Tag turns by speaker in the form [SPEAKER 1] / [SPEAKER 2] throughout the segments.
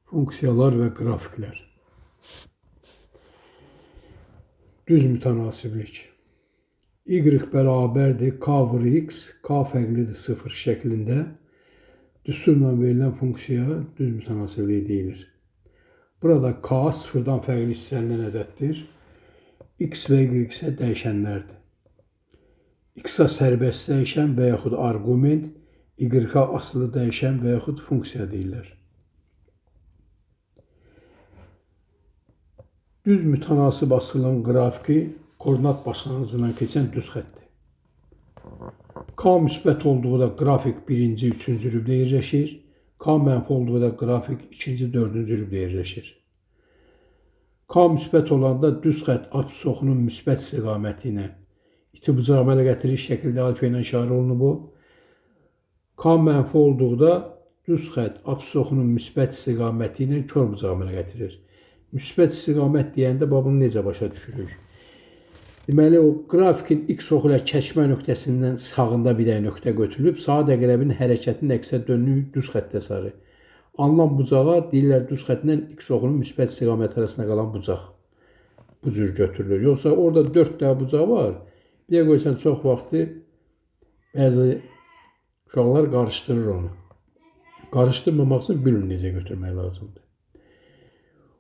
[SPEAKER 1] Funksiyalar ve grafikler. Düz mütenasiblik. Y bərabərdir k vur x, k fərqlidir 0 şəklində düsturla verilən funksiyaya düz mütənasiblik deyilir. Burada k sıfırdan fərqli istənilən ədəddir. X və y isə dəyişənlərdir. X-a sərbəst dəyişən və yaxud arqument, y-a asılı dəyişən və yaxud funksiya deyirlər. Düz mütənasib asılın qrafiki koordinat başlanğıcından keçən düz xəttdir. K müsbət olduğu qrafik birinci, üçüncü rübdə yerləşir. K mənfi olduğu qrafik ikinci, dördüncü rübdə yerləşir. K müsbət olanda düz xətt apsis oxunun müsbət istiqaməti ilə iti bucağı əmələ gətirir şəkildə alfa ilə işarə olunub bu. K mənfi olduqda düz xətt apsis oxunun müsbət istiqaməti ilə kör bucağı əmələ gətirir. Müsbət istiqamət deyəndə bunu necə başa düşürük? Deməli, o qrafikin x oxu ilə kəsmə nöqtəsindən sağında bir dənə nöqtə götürülüb, saat əqrəbinin hərəkətinin əksə dönlüyü düz xəttə sarı. Alınan bucağa deyirlər düz xəttindən x oxunun müsbət istiqaməti arasında qalan bucaq. Bu cür götürülür. Yoxsa orada 4 dənə bucaq var. Bir də qoysan çox vaxtı bəzi uşaqlar qarışdırır onu. Qarışdırmamaq üçün bilin necə götürmək lazımdır.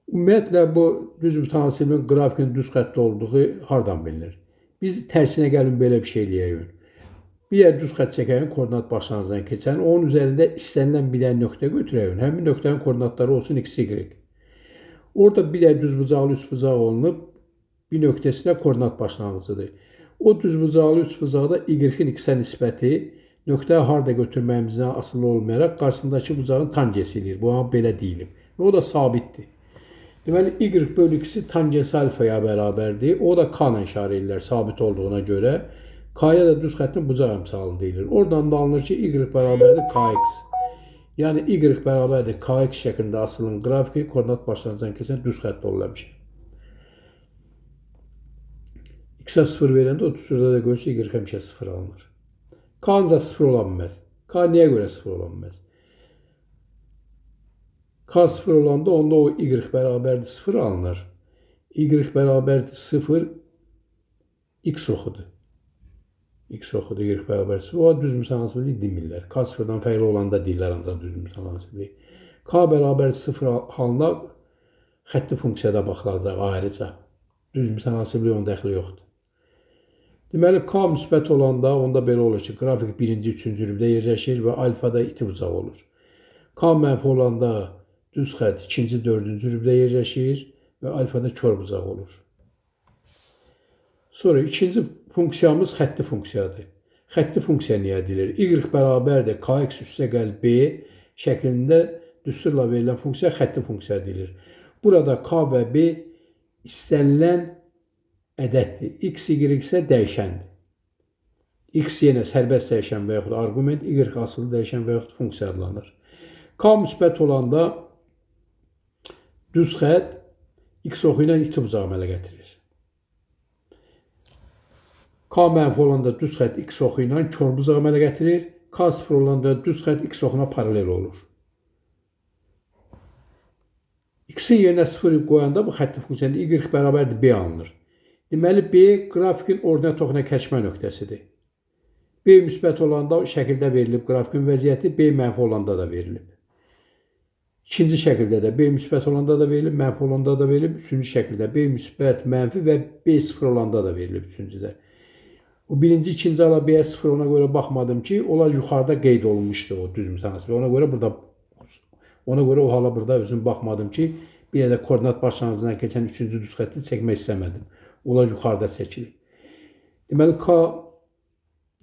[SPEAKER 1] Ümumiyyətlə, bu düz mütənasibliyin qrafikinin düz xəttdə olduğu hardan bilinir? Biz tərsinə gəlin belə bir şey eləyək. Bir yer düz xətt çəkəyin koordinat başlanğıcından keçən, onun üzərində istənilən bir dənə nöqtə götürəyin. Həmin nöqtənin koordinatları olsun x, y. Orada bir dənə düz bucaqlı üst bucaq olunub, bir nöqtəsi də koordinat başlanğıcıdır. O düz bucaqlı üst bucaqda y-in x-ə nisbəti nöqtəyə harda götürməyimizdən asılı olmayaraq qarşısındakı bucağın tangesi eləyir. Bu belə deyilib. Və o da sabitdir. Deməli, y bölü x-i tangensi alfaya bərabərdir. O da k ilə işarə edirlər sabit olduğuna görə. K-ya da düz xəttin bucaq əmsalı deyilir. Oradan da alınır ki, y bərabərdir kx. Yəni, y bərabərdir kx şəklində asılın qrafiki koordinat başlanğıcından keçən düz xəttdə olurmuş. X-a 0 verəndə o düsturda da görürsə y həmişə 0 alınır. K ancaq 0 ola bilməz. K niyə görə 0 ola bilməz? K 0 olanda onda o y bərabərdir 0 alınır. Y bərabərdir 0 x oxudur. X oxudur, y bərabərdir 0. O düz mütənasiblik demirlər. K 0-dan fərqli olanda deyirlər ancaq düz mütənasiblik. K bərabər 0 halına xətti funksiyada baxılacaq ayrıca. Düz mütənasiblik onun dəxli yoxdur. Deməli, K müsbət olanda onda belə olur ki, qrafik birinci, üçüncü rübdə yerləşir və alfada iti bucaq olur. K mənfi olanda düz xətt ikinci, dördüncü rübdə yerləşir və alfada kör bucaq olur. Sonra ikinci funksiyamız xətti funksiyadır. Xətti funksiya niyə deyilir? Y bərabərdir kx üstə gəl b şəklində düsturla verilən funksiya xətti funksiya deyilir. Burada k və b istənilən ədəddir. X, y isə dəyişəndir. X yenə sərbəst dəyişən və yaxud arqument, y asılı dəyişən və yaxud funksiya adlanır. K müsbət olanda düz xətt x oxu ilə iti bucaq əmələ gətirir. K mənfi olanda düz xətt x oxu ilə kör bucaq əmələ gətirir. K 0 olanda düz xətt x oxuna paralel olur. X-in yerinə 0 qoyanda bu xətti funksiyada y bərabərdir b alınır. Deməli, b qrafikin ordinat oxuna kəsmə nöqtəsidir. B müsbət olanda şəkildə verilib qrafikin vəziyyəti, b mənfi olanda da verilib. İkinci şəkildə də B müsbət olanda da verilib, mənfi olanda da verilib. Üçüncü şəkildə B müsbət, mənfi və B 0 olanda da verilib üçüncüdə. O birinci, ikinci ala B 0 ona görə baxmadım ki, onlar yuxarıda qeyd olunmuşdu o düz mütənasiblik. Ona görə o hala burada özüm baxmadım ki, bir də koordinat başlanğıcından keçən üçüncü düz xətti çəkmək istəmədim. Onlar yuxarıda çəkilir.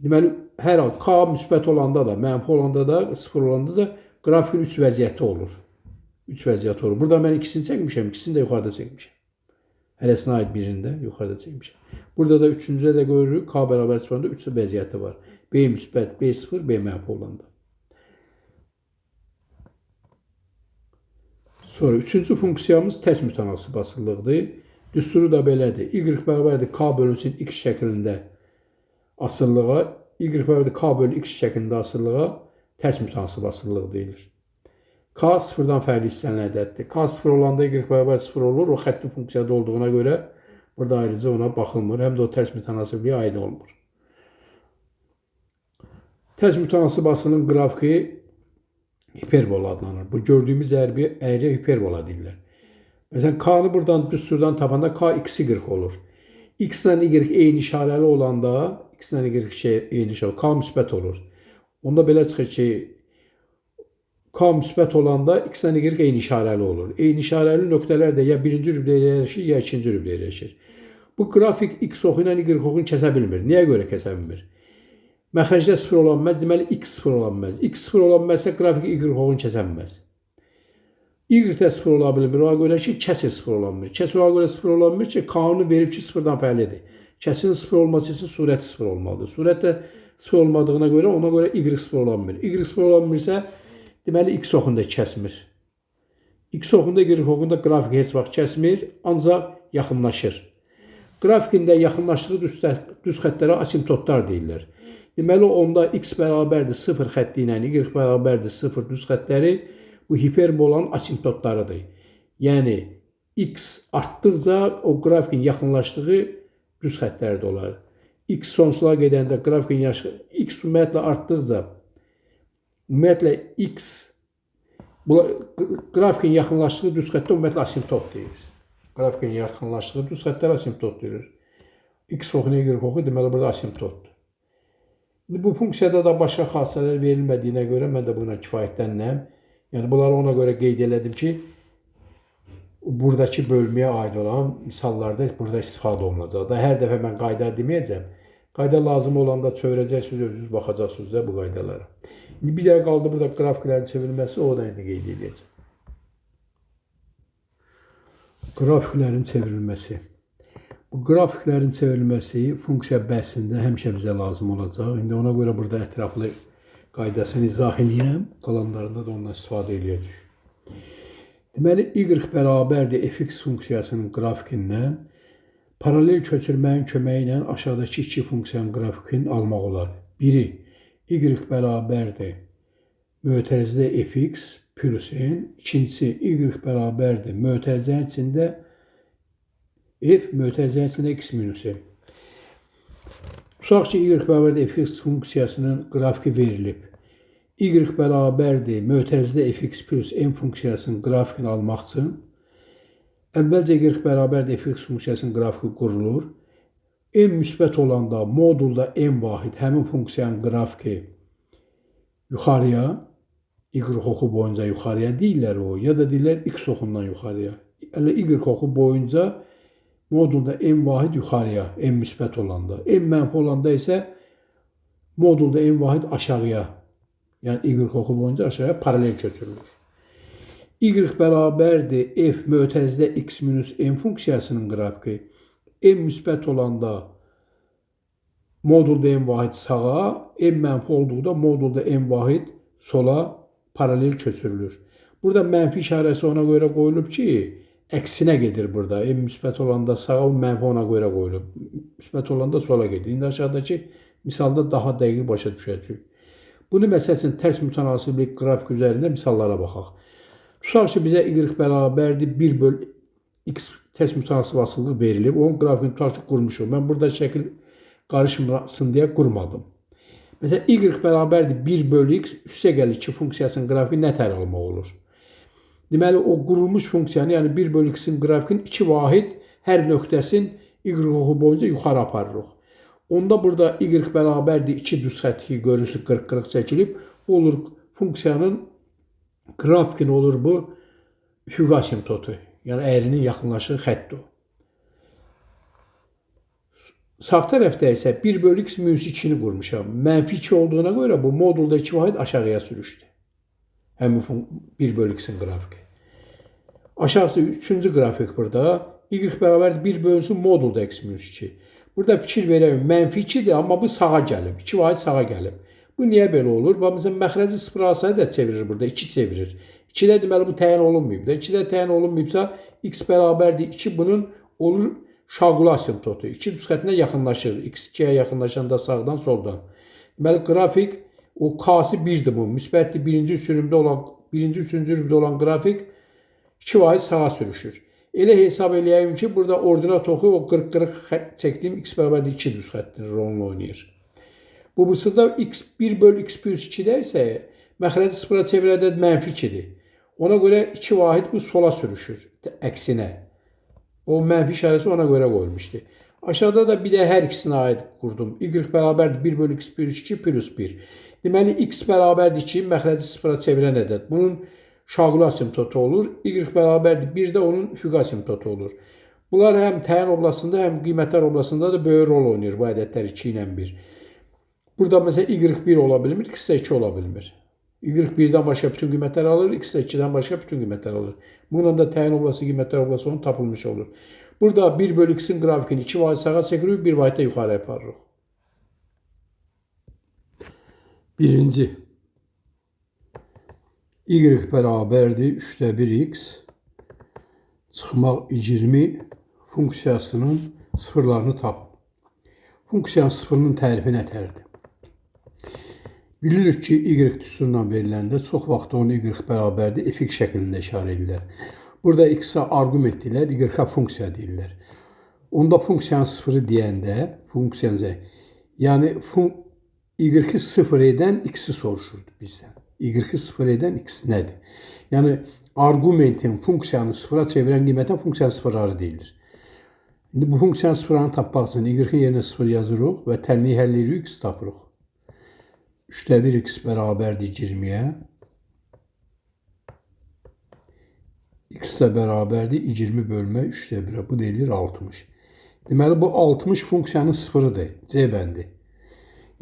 [SPEAKER 1] Deməli, hər hal K müsbət olanda da, mənfi olanda da, 0 olanda da qrafikin üç vəziyyəti olur. Üç vəziyyəti olur. Burada mən ikisini çəkmişəm, ikisini də yuxarıda çəkmişəm. Hələsinə aid birində yuxarıda çəkmişəm. Burada da üçüncüdə də görürük, K bərabər 0-da üç vəziyyəti var. B müsbət, B 0, B mənfi olanda. Sonra üçüncü funksiyamız tərs mütənasib asıllıqdır. Düsturu da belədir. Y bərabərdir K bölünsün x şəklində asıllığa, Y bərabərdir K bölü x şəklində asıllığa tərs mütənasib asıllıq deyilir. K sıfırdan fərqli istənilən ədəddir. K sıfır olanda y bərabər sıfır olur. O xətti funksiyada olduğuna görə burada ayrıca ona baxılmır. Həm də o tərs mütənasibliyə aid olmur. Tərs mütənasibasının qrafiki hiperbola adlanır. Bu gördüyümüz əyrə hiperbola deyirlər. Məsələn, K-nı buradan düsturdan tapanda K x-y olur. X ilə y eyni işarəli olanda, X ilə y eyni işarəli, K müsbət olur. Onda belə çıxır ki, K müsbət olanda X ilə y eyni işarəli olur. Eyni işarəli nöqtələr də ya birinci rübdə yerləşir, ya ikinci rübdə yerləşir. Bu qrafik X oxu ilə y oxunu kəsə bilmir. Niyə görə kəsə bilmir? Məxrəcdə sıfır ola bilməz, deməli x sıfır ola bilməz. X sıfır ola bilməzsə qrafik y oxunu kəsə bilməz. Y də sıfır ola bilmir, ona görə ki, kəsir sıfır ola bilmir. Kəsir ona görə sıfır ola bilmir ki, K-nı verib ki, sıfırdan fərqlidir. Kəsirin sıfır olması üçün surəti sıfır olmalıdır. Surət də sıfır olmadığına görə, ona görə y sıfır ola bilmir. Y sıfır ola bilmirsə, deməli x oxunda kəsmir. X oxunda y oxunda qrafik heç vaxt kəsmir, ancaq yaxınlaşır. Qrafikində yaxınlaşdığı düz xəttlərə asimptotlar deyirlər. Deməli, onda x bərabərdir 0 xətti ilə y bərabərdir 0 düz xəttləri bu hiperbolanın asimptotlarıdır. Yəni, x artdıqca o qrafikin yaxınlaşdığı düz xəttlərdə olar. X sonsuzluğa gedəndə qrafikin x ümumiyyətlə artdıqca, ümumiyyətlə x qrafikin yaxınlaşdığı düz xəttə ümumiyyətlə asimptot deyilir. Qrafikin yaxınlaşdığı düz xəttlər asimptot deyilir. X oxu, y oxu deməli burada asimptotdur. Bu funksiyada da başqa xassələr verilmədiyinə görə mən də buna kifayətlənirəm. Yəni, bunları ona görə qeyd elədim ki, buradakı bölməyə aid olan misallarda burada istifadə olunacaq. Hər dəfə mən qayda deməyəcəm. Qayda lazım olanda çöyrəcəksiniz, özünüz baxacaqsınız da bu qaydalara. İndi bir dəqiqə qaldı burada qrafiklərin çevrilməsi, o da indi qeyd edəcəm. Qrafiklərin çevrilməsi. Bu qrafiklərin çevrilməsi funksiya bəhsində həmişə bizə lazım olacaq. İndi ona görə burada ətraflı qaydasını izah edirəm. Qalanlarında da ondan istifadə edəcək. Deməli, y bərabərdir fx funksiyasının qrafikindən paralel köçürməyin köməyi ilə aşağıdakı iki funksiyanın qrafikini almaq olar. Biri, y bərabərdir mötərizədə fx plus n. İkincisi, y bərabərdir mötərizənin içində f, mötərizənin içində x minus n. Tutaq ki, y bərabərdir fx funksiyasının qrafiki verilib. Y bərabərdir mötərizədə fx plus n funksiyasının qrafikini almaq üçün əvvəlcə y bərabərdir fx funksiyasının qrafiki qurulur. N müsbət olanda modulda n vahid həmin funksiyanın qrafiki yuxarıya, y oxu boyunca yuxarıya deyirlər o, ya da deyirlər x oxundan yuxarıya. Elə y oxu boyunca modulda n vahid yuxarıya, n müsbət olanda. N mənfi olanda isə modulda n vahid aşağıya, yəni y oxu boyunca aşağıya paralel köçürülür. Y bərabərdir f mötərizədə x minus n funksiyasının qrafiki. N müsbət olanda modulda n vahid sağa, n mənfi olduqda modulda n vahid sola paralel köçürülür. Burada mənfi işarəsi ona görə qoyulub ki, əksinə gedir burada. N müsbət olanda sağa, mənfi ona görə qoyulub. Müsbət olanda sola gedir. İndi aşağıdakı misalda daha dəqiq başa düşəcək. Bunu məsəl üçün tərs mütənasiblik qrafik üzərində misallara baxaq. Tutaq ki, bizə y bərabərdir 1 böl x tərs mütənasibasılıq verilib. Onun qrafikini tutaq ki, qurmuşum. Mən burada şəkil qarışmasın deyə qurmadım. Məsələn, y bərabərdir 1 böl x üstə gəlir 2 funksiyasının qrafiki nə tər almaq olur? Deməli, o qurulmuş funksiyanı, yəni 1 böl x-in qrafikinin 2 vahid hər nöqtəsin y oxu boyunca yuxarı aparırıq. Onda burada y bərabərdir 2 düz xətti görürsünüz 40-40 çəkilib. Olur funksiyanın qrafikini olur bu üfüqi asimptotu. Yəni əyrinin yaxınlaşdığı xətt o. Sağ tərəfdə isə 1 böl x minus 2-ni qurmuşam. Mənfi 2 olduğuna görə bu modulda 2 vahid aşağıya sürüşdü. Həmin 1 böl x-in qrafiki. Aşağısı 3-cü qrafik burada. Y bərabərdir 1 bölünsün modulda x minus 2. Burada fikir verəyim, mənfi 2-dir, amma bu sağa gəlib. 2 vahid sağa gəlib. Bu niyə belə olur? Məsələn, məxrəci sıfır alsaydı da çevirir burada, 2 çevirir. 2-də deməli bu təyin olunmayıb. 2-də təyin olunmayıbsa, x bərabərdir 2, bunun olur şaquli asimptotu. 2 düz xəttinə yaxınlaşır. X 2-yə yaxınlaşanda sağdan, soldan. Deməli, qrafik o k-sı 1-dir bu. Müsbətdir, birinci sürümdə olan birinci, üçüncü rübdə olan qrafik 2% sağa sürüşür. Elə hesab eləyəyim ki, burada ordinat oxu o 40-40 çəkdiyim x bərabər 2 düz xəttin rolunu oynayır. Bu mısırda x1 bölü x plus 2-də isə məxrəci sıfıra çevirən ədəd -2-dir. Ona görə 2 vahid bu sola sürüşür, əksinə. O mənfi işarəsi ona görə qoyulmuşdu. Aşağıda da bir də hər ikisinə aid qurdum. Y bərabərdir 1 bölü x plus 2 plus 1. Deməli, x bərabərdir 2, məxrəci sıfıra çevirən ədəd. Bunun şaquli asimtotu olur. Y bərabərdir 1 də onun üfüqi asimtotu olur. Bunlar həm təyin oblasında, həm qiymətlər oblasında da böyük rol oynayır bu ədədlər 2 ilə 1. Burada məsələn y1 ola bilmir, x də 2 ola bilmir. Y1-dən başqa bütün qiymətlər alır, x də 2-dən başqa bütün qiymətlər alır. Bununla da təyin oblası, qiymətlər oblası onun tapılmış olur. Burada 1 bölü x-in qrafikini 2 vahid sağa çəkirik, 1 vahid də yuxarı aparırıq. Birinci. Y bərabərdir 3-də 1x çıxmaq 20 funksiyasının sıfırlarını tapın. Funksiyanın sıfırının tərifi nətərdir? Bilirik ki, y düsturla veriləndə çox vaxt onu y bərabərdir fx şəklində işarə edirlər. Burada x-a arqument deyirlər, y-a funksiya deyirlər. Onda funksiyanın sıfırı deyəndə, yəni y-i sıfır edən x-i soruşurdu bizdən. Y-i sıfır edən x nədir? Yəni, arqumentin funksiyanı sıfıra çevirən qiymətə funksiyanın sıfırları deyilir. İndi bu funksiyanın sıfırlarını tapmaq üçün y-in yerinə sıfır yazırıq və tənliyi həll edirik, x tapırıq. 3-də 1 x bərabərdir 20-yə. X də bərabərdir 20 bölmə 3-də 1-ə. Bu deyilir 60. Deməli, bu 60 funksiyanın sıfırıdır. C bəndi.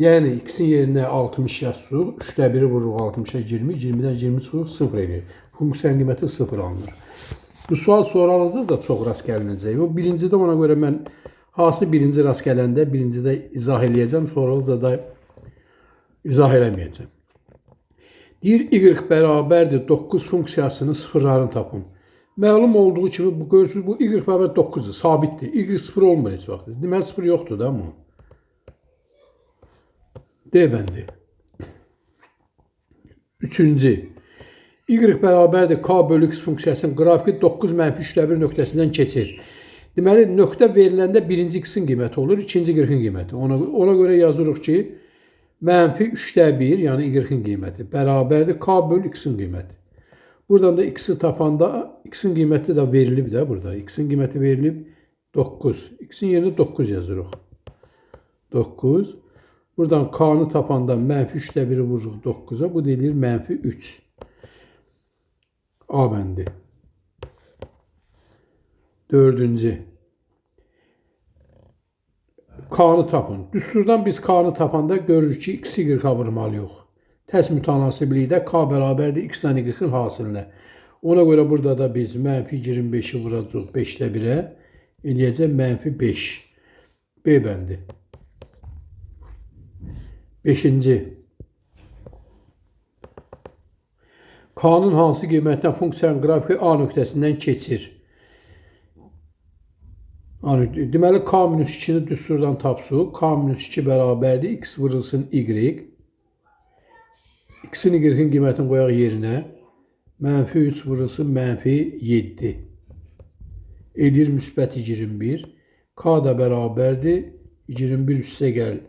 [SPEAKER 1] Yəni, x-in yerinə 60 yazsıq, 3-də 1-i vururuq 60-a 20, 20-dən 20 çıxırıq, 0 edir. Funksiyanın qiyməti 0 alınır. Bu sual sonralıcı da çox rast gəlinəcək. O birincidə ona görə mən hansı birinci rast gələndə birincidə izah eləyəcəm, sonralıca da izah eləməyəcəm. Deyir, y bərabərdir 9 funksiyasının sıfırlarını tapın. Məlum olduğu kimi, bu görürsünüz, bu y bərabər 9-dur, sabitdir. Y sıfır olmur heç vaxt. Deməli, sıfır yoxdur da mı? D bəndi. Üçüncü. Y bərabərdir k bölü x funksiyasının qrafiki 9 -3-də 1 nöqtəsindən keçir. Deməli, nöqtə veriləndə birinci x-in qiyməti olur, ikinci y-in qiyməti. Ona görə yazırıq ki, -3-də 1, yəni y-in qiyməti bərabərdir k bölü x-in qiyməti. Buradan da x-i tapanda x-in qiyməti də verilib də burada. X-in qiyməti verilib 9. X-in yerinə 9 yazırıq. 9. Buradan k-nı tapanda -3-də 1-i vururuq 9-a. Bu deyilir -3. A bəndi. Dördüncü. K-nı tapın. Düsturdan biz K-nı tapanda görürük ki, x, y vurmalıyıq. Tərs mütənasiblikdə k bərabərdir x-dən y-in hasilinə. Ona görə burada da biz -25-i vuracaq 5-də 1-ə. Eləyəcək -5. B bəndi. Beşinci. K-nın hansı qiymətinə funksiyanın qrafiki A nöqtəsindən keçir? Deməli, k-2-ni düsturdan tapsıq. K-2 bərabərdir x vurulsun y. X-in y-in qiymətini qoyaq yerinə. -3 vurulsun -7. Edir müsbət 21. K da bərabərdir 21 üstə gəl.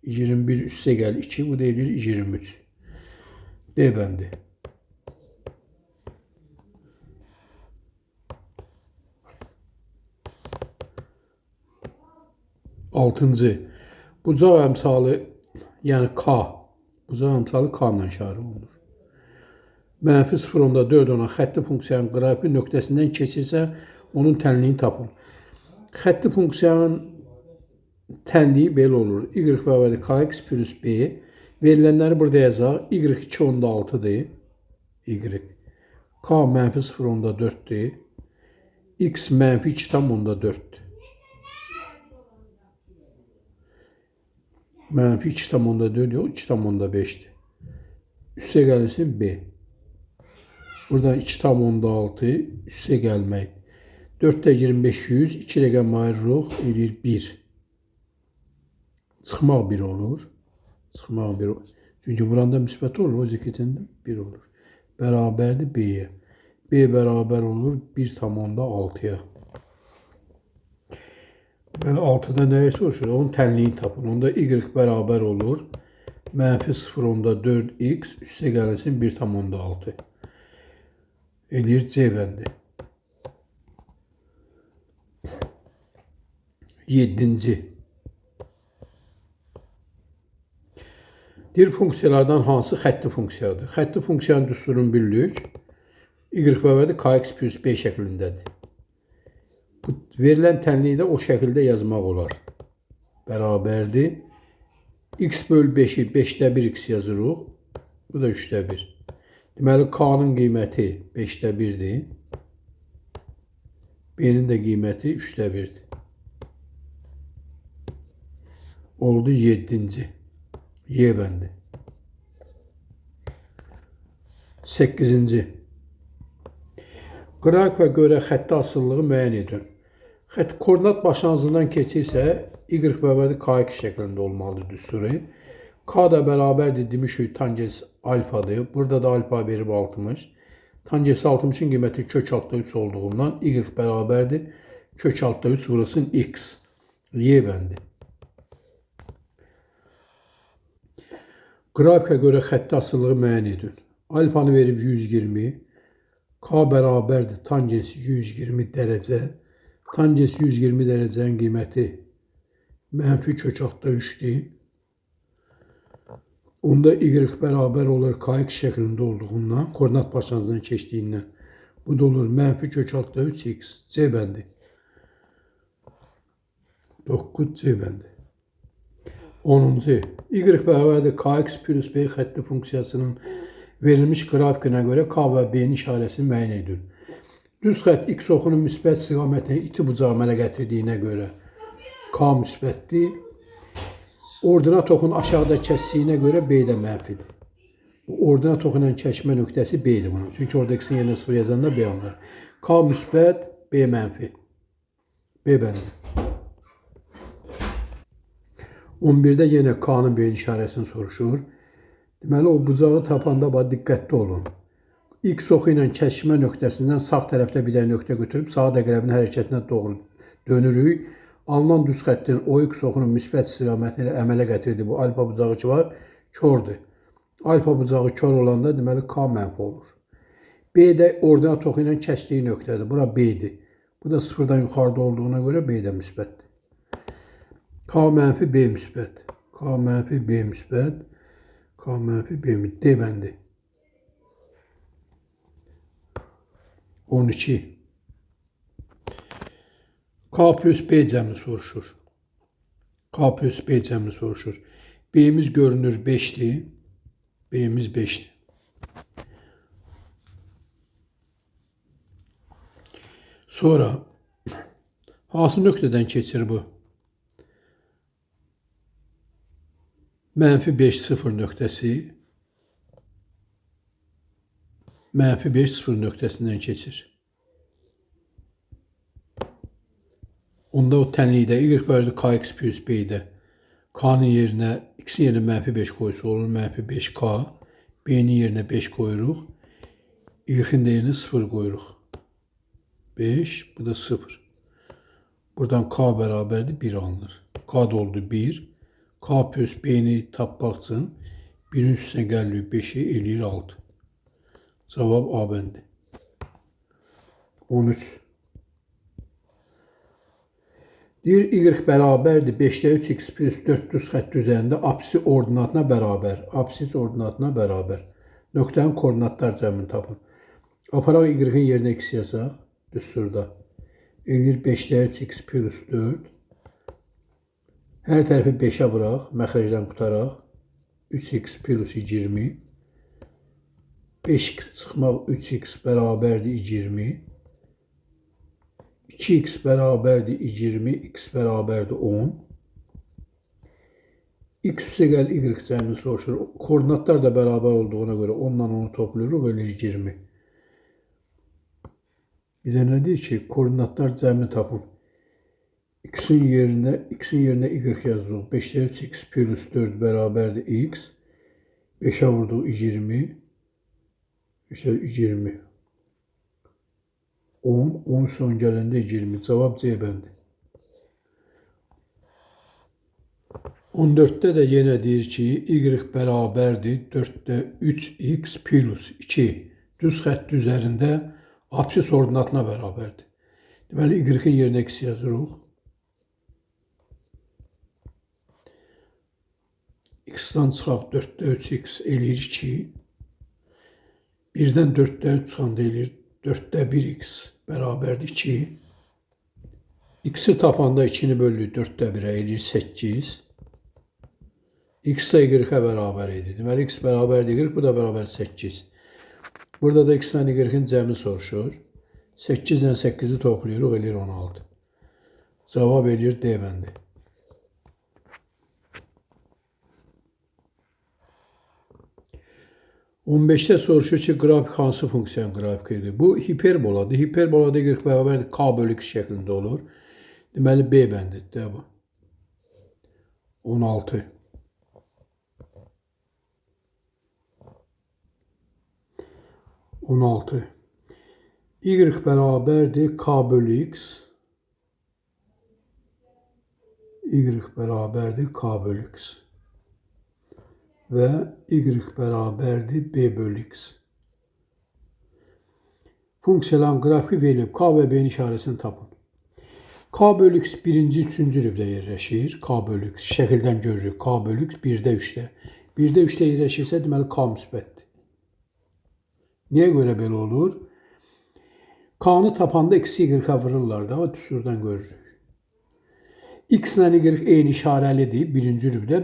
[SPEAKER 1] 21 üstə gəl 2. Bu da edir 23. D bəndi. Altıncı. Bucaq əmsalı, yəni k. Bucaq əmsalı k ilə işarə olunur. -0.4 olan xətti funksiyanın qrafiki nöqtəsindən keçirsə, onun tənliyini tapın. Xətti funksiyanın tənliyi belə olur. Y bərabərdir kx plus b. Verilənləri burada yazaq. Y 2.6-dır. Y. K -0.4-dür. X -2.4-dür. -2.4 yox, 2.5-dir. Üstə gəlsin B. Buradan 2.6 üstə gəlmək. 4-də 25 100, 2 rəqəm ayırırıq, edir 1. Çıxmaq 1 olur. Çıxmaq 1 olur. Çünki buranda müsbət olur, o zikətində 1 olur. bərabərdir B-yə. B bərabər olur 1/6-ya. Deməli 6-da nəyi soruşur? Onun tənliyini tapın. Onda y bərabər olur -0,4x üstə gəlsin 1/6. Eləyir C bəndi. 7-ci. Deyir funksiyalardan hansı xətti funksiyadır? Xətti funksiyanın düsturunu bilirik. Y bərabərdir kx plus b şəklindədir. Bu verilən tənliyi də o şəkildə yazmaq olar. Bərabərdir. X bölü 5-i 5'də 1x yazırıq. Bu da 3'də 1. Deməli K'nın qiyməti 5'də 1'dir. B'nin də qiyməti 3'də 1'dir. Oldu 7-ci. Y bəndi. 8-ci. Qrafikə görə xətti asılılığı müəyyən edin. Xətt koordinat başlanğıcından keçirsə, y bərabərdir kx şəklində olmalıdır düsturu. K da bərabərdir demişik tangens alfadır. Burada da alfa verib 60. Tangens 60'ın qiyməti kök altda 3 olduğundan y bərabərdir kök altda 3 vurulsun x. Y bəndi. Qrafikə görə xətti asılılığı müəyyən edin. Alfanı verib 120. K bərabərdir tangens 120 dərəcə. Tangens 120 dərəcənin qiyməti mənfi kök altda 3'dir. Onda y bərabər olur kx şəklində olduğundan, koordinat başlanğıcından keçdiyindən. Bu da olur mənfi kök altda 3x. C bəndi. 9 C bəndi. 10-cu. Y bərabərdir kx plus b xətti funksiyasının verilmiş qrafikinə görə K və B-nin işarəsini müəyyən edin. Düz xətt x oxunun müsbət istiqamətinə iti bucağı əmələ gətirdiyinə görə K müsbətdir. Ordinat oxun aşağıda kəsdiyinə görə B də mənfidir. Bu ordinat oxu ilə kəsmə nöqtəsi B-dir bunun. Çünki orada x-in yerinə 0 yazanda B alınır. K müsbət, B mənfi. B bəndi. 11'də yenə K'nın B-nin işarəsini soruşur. Deməli, o bucağı tapanda diqqətli olun. X oxu ilə kəsişmə nöqtəsindən sağ tərəfdə bir dənə nöqtə götürüb saat əqrəbinin hərəkətinə doğru dönürük. Alınan düz xəttin o x oxunun müsbət istiqaməti ilə əmələ gətirdiyi bu alfa bucağı ki var, kördür. Alfa bucağı kör olanda deməli K mənfi olur. B də ordinat oxu ilə kəsdiyi nöqtədir. Bura B-dir. Bu da 0'dan yuxarıda olduğuna görə B də müsbətdir. K mənfi B müsbət. K mənfi B müsbət. K mənfi B müsbət. D bəndi. 12. K plus B cəmini soruşur. K plus B cəmini soruşur. B'miz görünür 5'dir. B'miz 5'dir. Sonra hansı nöqtədən keçir bu? Mənfi 5 0 nöqtəsi. Mənfi 5 0 nöqtəsindən keçir. Onda o tənlikdə y bərabərdir kx plus b-də K'nın yerinə x-in yerinə mənfi 5 qoysa olur. Mənfi 5K. B-nin yerinə 5 qoyuruq. Y-in də yerinə 0 qoyuruq. 5. Bu da 0. Buradan K bərabərdir 1 alınır. K da oldu 1. K plus B-ni tapmaq üçün 1'in üstünə gəlirik 5'i eləyir 6. Cavab A bəndi. 13. Deyir y bərabərdir 5'də 3x plus 4 düz xətti üzərində apsis ordinatına bərabər. Apsis ordinatına bərabər. Nöqtənin koordinatlar cəmini tapın. Aparaq y-in yerinə x yazaq. Düsturda. Eləyir 5'də 3x plus 4. Hər tərəfi 5'ə vuraq. Məxrəcdən qutaraq. 3x plus 20. 5x çıxmaq 3x bərabərdir 20. 2x bərabərdir 20, x bərabərdir 10. X üstə gəl y cəmini soruşur. Koordinatlar da bərabər olduğuna görə 10 ilə 10'u toplayırıq, ölür 20. Bizə nə deyir ki, koordinatlar cəmini tapın. X-in yerinə y yazırıq. 5'də 3x plus 4 bərabərdir x. 5'ə vurduq 20. İşte 20. 10. 10 son gələndə 20. Cavab C bəndi. 14'te de yine deyir ki, y bərabərdir 4'də 3x plus 2 düz xətt üzərində absis ordinatına bərabərdir. Deməli, y-in yerinə x yazırıq. X-dan çıxaq 4'də 3x eləyir 2. 1-dən 4'də 3 çıxanda eləyir 4'də 1x bərabərdir 2. X-i tapanda 2'ni bölürük 4'də 1'ə eləyir 8. X da y-ə bərabər idi. Deməli, x bərabərdir y, bu da bərabər 8. Burada da x-dən y-in cəmi soruşur. 8 ilə 8'i toplayırıq, eləyir 16. Cavab eləyir D bəndi. On beşte soruşur ki, qrafik hansı funksiyanın qrafikidir? Bu hiperboladır. Hiperbolada y bərabərdir k bölü x şəklində olur. Deməli, B bəndidir. Bu. 16. 16. Y bərabərdir k bölü x. Y bərabərdir k bölü x. Və y bərabərdir b bölü x. Funksiyaların qrafiki verilib. K və B-nin işarəsini tapın. K bölü x birinci, üçüncü rübdə yerləşir. K bölü x şəkildən görürük. K bölü x 1'də 3'də. 1'də 3'də yerləşirsə, deməli K müsbətdir. Niyə görə belə olur? K-nı tapanda x-i y-ə vururlar da, o düsturdan görürük. X ilə y eyni işarəlidir. Birinci rübdə,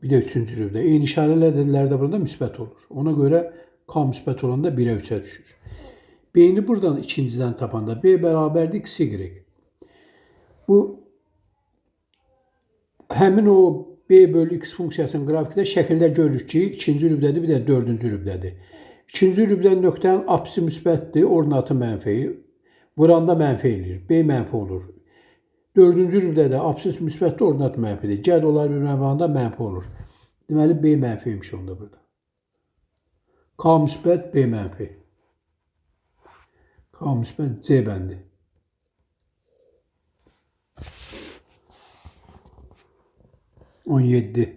[SPEAKER 1] bir də üçüncü rübdə. Eyni işarəlidirlər də burada müsbət olur. Ona görə K müsbət olanda 1'ə 3'ə düşür. B-ni buradan ikincidən tapanda B bərabərdir x, y. Bu, həmin o B bölü x funksiyasının qrafikdə şəkildə görürük ki, ikinci rübdədir, bir də dördüncü rübdədir. İkinci rübdən nöqtənin apsisi müsbətdir, ordinatı mənfi. Vuranda mənfi eləyir, B mənfi olur. Dördüncü rübdədə apsis müsbətdir, ordinat mənfidir. Gəl onlar bir mənfanda mənfi olur. Deməli, B mənfiymiş onda burada. K müsbət, B mənfi. K müsbət, C bəndi. On yeddi.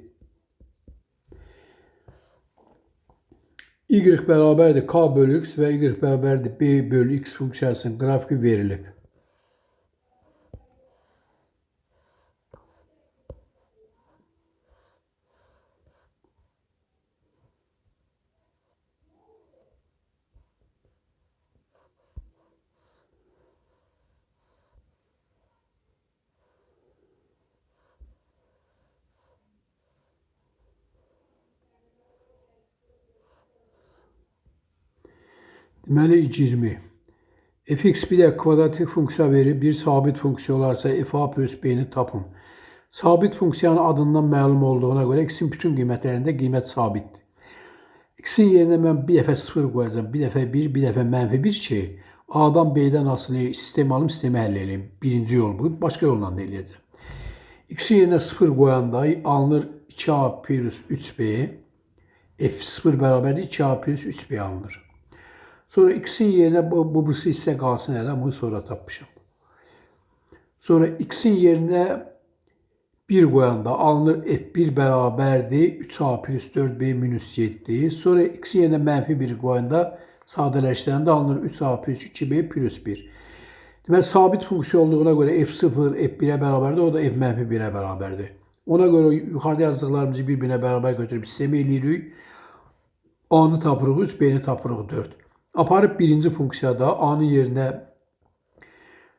[SPEAKER 1] Y bərabərdir K bölü x və y bərabərdir B bölü x funksiyasının qrafiki verilib. Deməli, 20. Fx bir də kvadratik funksiya verir, bir sabit funksiya olarsa fa plus b-ni tapın. Sabit funksiyanın adından məlum olduğuna görə x-in bütün qiymətlərində qiymət sabitdir. X-in yerinə mən bir dəfə 0 qoyacağım, bir dəfə 1, bir dəfə mənfi 1 ki, A-dan B-dən asılı sistem alım, sistemi həll edeyim. Birinci yol bu, başqa yolla da eləyəcəm. X-in yerinə 0 qoyanda alınır 2A plus 3B, F0 bərabərdir 2A plus 3B alınır. Sonra x-in yerinə bu hissə qalsın elə, bunu sonra tapmışam. Sonra x-in yerinə 1 qoyanda alınır f1 bərabərdir 3a plus 4b minus 7. Sonra x-in yerinə mənfi 1 qoyanda sadələşdirəndə alınır 3a plus 2b plus 1. Deməli, sabit funksiya olduğuna görə f0 f1'ə bərabərdir, o da f mənfi 1'ə bərabərdir. Ona görə yuxarıda yazdıqlarımızı bir-birinə bərabər götürüb sistemi eləyirik. A-nı tapırıq 3, B-ni tapırıq 4. Aparıb birinci funksiyada A-nın yerinə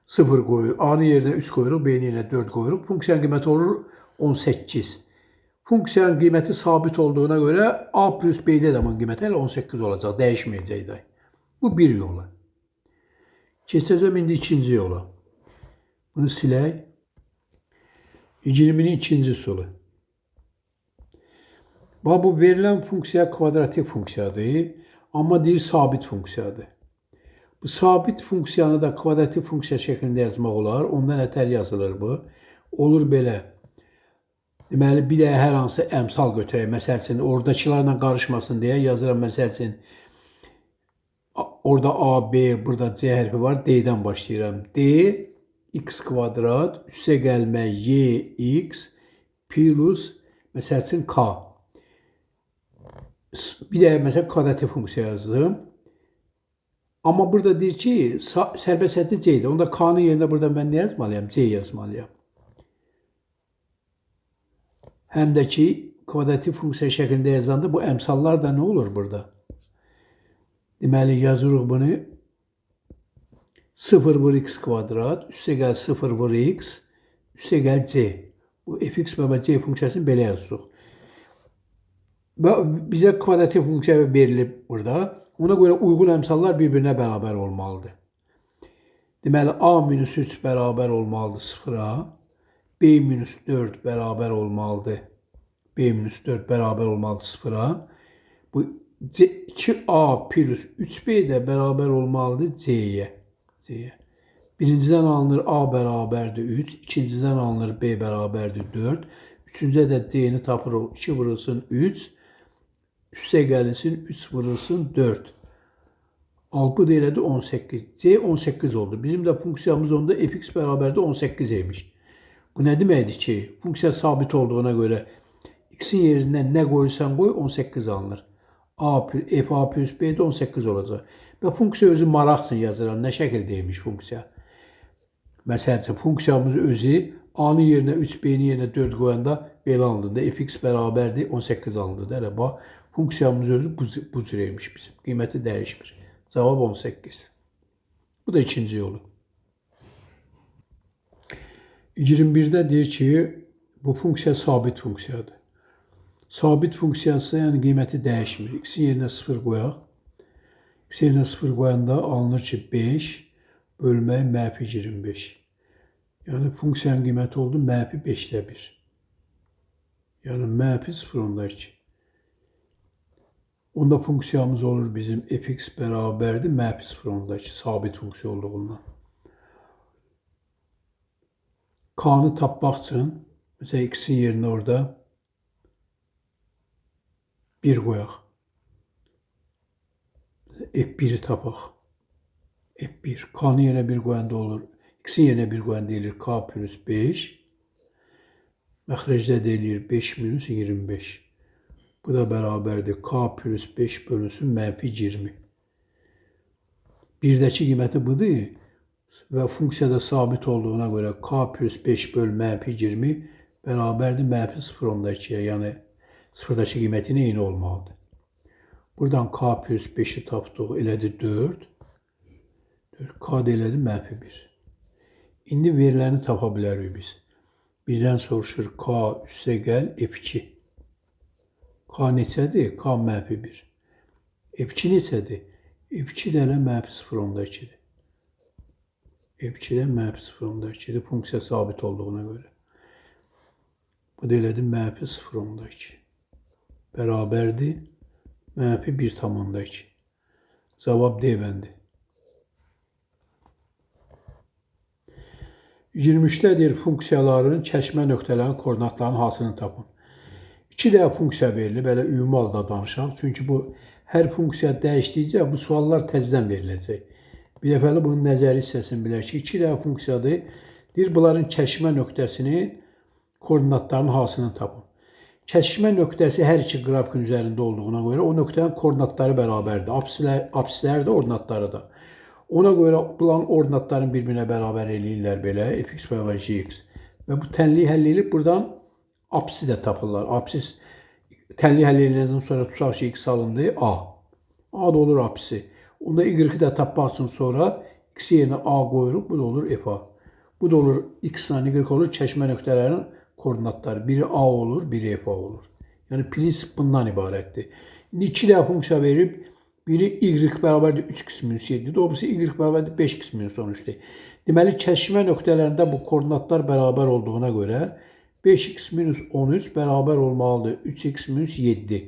[SPEAKER 1] 0 qoyuruq, A-nın yerinə 3 qoyuruq, B-nin yerinə 4 qoyuruq. Funksiyanın qiyməti olur 18. Funksiyanın qiyməti sabit olduğuna görə A plus B-də də bunun qiyməti 18 olacaq, dəyişməyəcək də. Bu bir yola. Keçəcəm indi ikinci yola. Bunu silək. 20'nin ikinci solu. Bu verilen funksiya kvadratik funksiyadır. Amma deyir sabit funksiyadır. Bu sabit funksiyanı da kvadratik funksiya şəklində yazmaq olar. Ondan ətər yazılır bu. Olur belə. Deməli, bir də hər hansı əmsal götürək. Məsəl üçün, oradakılarla qarışmasın deyə yazıram. Məsəl üçün, Orada A, B, burada C hərfi var. D-dən başlayıram. D, x kvadrat, üstə gəlmə y, x, plus, məsəl üçün, k. Bir də, məsələn, kvadratik funksiya yazdım. Amma burada deyir ki, sərbəst həddi C-dir. Onda k-nın yerində burada mən nə yazmalıyam? C yazmalıyam. Həm də ki, kvadratik funksiya şəklində yazanda bu əmsallar da nə olur burada? Deməli, yazırıq bunu 0 vur x kvadrat, üstə gəl 0 vur x, üstə gəl c. Bu fx və c funksiyasını belə yazırıq. Və bizə kvadratik funksiya verilib burada. Ona görə uyğun əmsallar bir-birinə bərabər olmalıdır. Deməli, a minus 3 bərabər olmalıdır 0-a, b minus 4 bərabər olmalıdır. B minus 4 bərabər olmalıdır 0-a. Bu 2a plus 3b də bərabər olmalıdır c-yə. Birincidən alınır a bərabərdir 3, ikincidən alınır b bərabərdir 4, üçüncüdə də d-ni tapırıq 2 vurulsun 3, üstə gəlinsin 3 vurulsun 4. Alqı da elədi 18. C 18 oldu. Bizim də funksiyamız onda fx bərabərdir 18 imiş. Bu nə deməkdir ki, funksiya sabit olduğuna görə x-in yerinə nə qoyursan qoy 18 alınır. F a plus b də 18 olacaq. Və funksiya özü maraq üçün yazıram. Nə şəkildəymiş funksiya? Məsəl üçün, funksiyamız özü a-nın yerinə 3, b-nin yerinə 4 qoyanda belə alındı. Fx bərabərdir 18 alındı. Elə bax, funksiyamız özü bu cürəymiş bizim. Qiyməti dəyişmir. Cavab 18. Bu da ikinci yolu. 21-də deyir ki, bu funksiya sabit funksiyadır. Sabit funksiyası, yəni qiyməti dəyişmir. X-in yerinə 0 qoyaq. X yerinə 0 qoyanda alınır ki, 5 bölmək mənfi 25. Yəni funksiyanın qiyməti oldu mənfi 5-də 1. Yəni mənfi 0.2. Onda funksiyamız olur bizim fx bərabərdir mənfi 0.2 sabit funksiya olduğundan. K-nı tapmaq üçün, məsələn, x-in yerinə orada 1 qoyaq. F1'i tapaq. F1. K-nı yerinə 1 qoyanda olur. X-in yerinə 1 qoyanda deyilir K plus 5. Məxrəcdə deyilir 5 minus 25. Bu da bərabərdir. K plus 5 bölünsün mənfi 20. Birdəki qiyməti budur. Və funksiyada sabit olduğuna görə K plus 5 böl mənfi 20 bərabərdir mənfi 0.2'yə. Yəni 0'dakı qiymətin eyni olmalıdır. Buradan K plus 5'i tapdıq. Elədi 4. K da elədi mənfi 1. İndi veriləni tapa bilərik biz. Bizdən soruşur K üstə gəl F2. K neçədir? K mənfi 1. F2 neçədir? F2 də elə mənfi 0.2'dir. F2 də mənfi 0.2'dir. Funksiya sabit olduğuna görə. Bu da elədi mənfi 0.2. Bərabərdir. Mənfi 1.2. Cavab D bəndi. 23'də deyir funksiyaların kəşmə nöqtələrin koordinatlarının hansını tapın. 2 dəfə funksiya verilib, belə ümumi halda danışaq. Çünki bu hər funksiya dəyişdikcə bu suallar təzədən veriləcək. Bir dəfəli bunun nəzəri hissəsini bilək ki, 2 dəfə funksiyadır. Deyir bunların kəşmə nöqtəsinin koordinatlarının hansını tapın. Kəşmə nöqtəsi hər iki qrafikin üzərində olduğuna görə o nöqtənin koordinatları bərabərdir. Apsislər də, ordinatları da. Ona görə bulan ordinatların bir-birinə bərabər eləyirlər belə, fx və gx. Və bu tənliyi həll edib buradan apsisi də tapırlar. Apsis tənliyi həll edildən sonra tutaq ki, x alındı a. A da olur apsisi. Onda y-i də tapmaq üçün sonra x yerinə a qoyuruq, bu da olur f-a. Bu da olur x ilə y olur kəşmə nöqtələrinin koordinatları. Biri a olur, biri f-a olur. Yəni prinsip bundan ibarətdir. İndi 2 dəfə funksiya verib, biri y bərabərdir 3x minus 7'dir. Doğrusu y bərabərdir 5x minus 13'dir. Deməli, kəşmə nöqtələrində bu koordinatlar bərabər olduğuna görə 5x minus 13 bərabər olmalıdır 3x minus 7.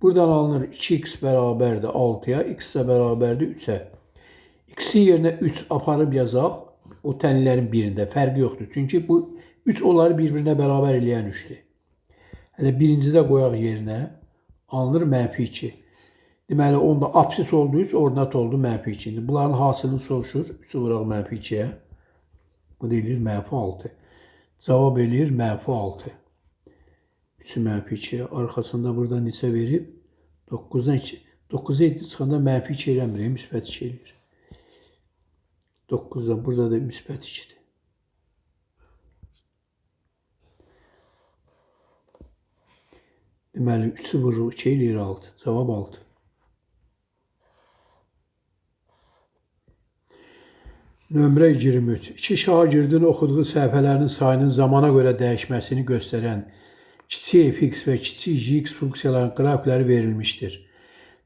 [SPEAKER 1] Buradan alınır 2x bərabərdir 6'ya, x də bərabərdir 3'ə. X-in yerinə 3 aparıb yazaq, o tənlilərin birində. Fərqi yoxdur. Çünki bu 3 onları bir-birinə bərabər eləyən 3'dür. Hələ birincidə qoyaq yerinə, alınır mənfi 2. Deməli, onda absis olduğu 3, ordinat oldu mənfi 2. Bunların hasilini soruşur. 3'ü vuraq mənfi 2'yə. Bu deyilir mənfi 6. Cavab eləyir mənfi 6. 3'ü mənfi 2'yə. Arxasında burada neçə verib? 9'dan 2. 9'a 7 çıxanda mənfi 2 eləmir, müsbət 2 eləyir. 9'dan burada da müsbət 2'dir. Deməli, 3'ü vurur, 2 eləyir 6. Cavab 6. Nömrə 23. İki şagirdin oxuduğu səhifələrin sayının zamana görə dəyişməsini göstərən kiçik fx və kiçik gx funksiyaların qrafikləri verilmişdir.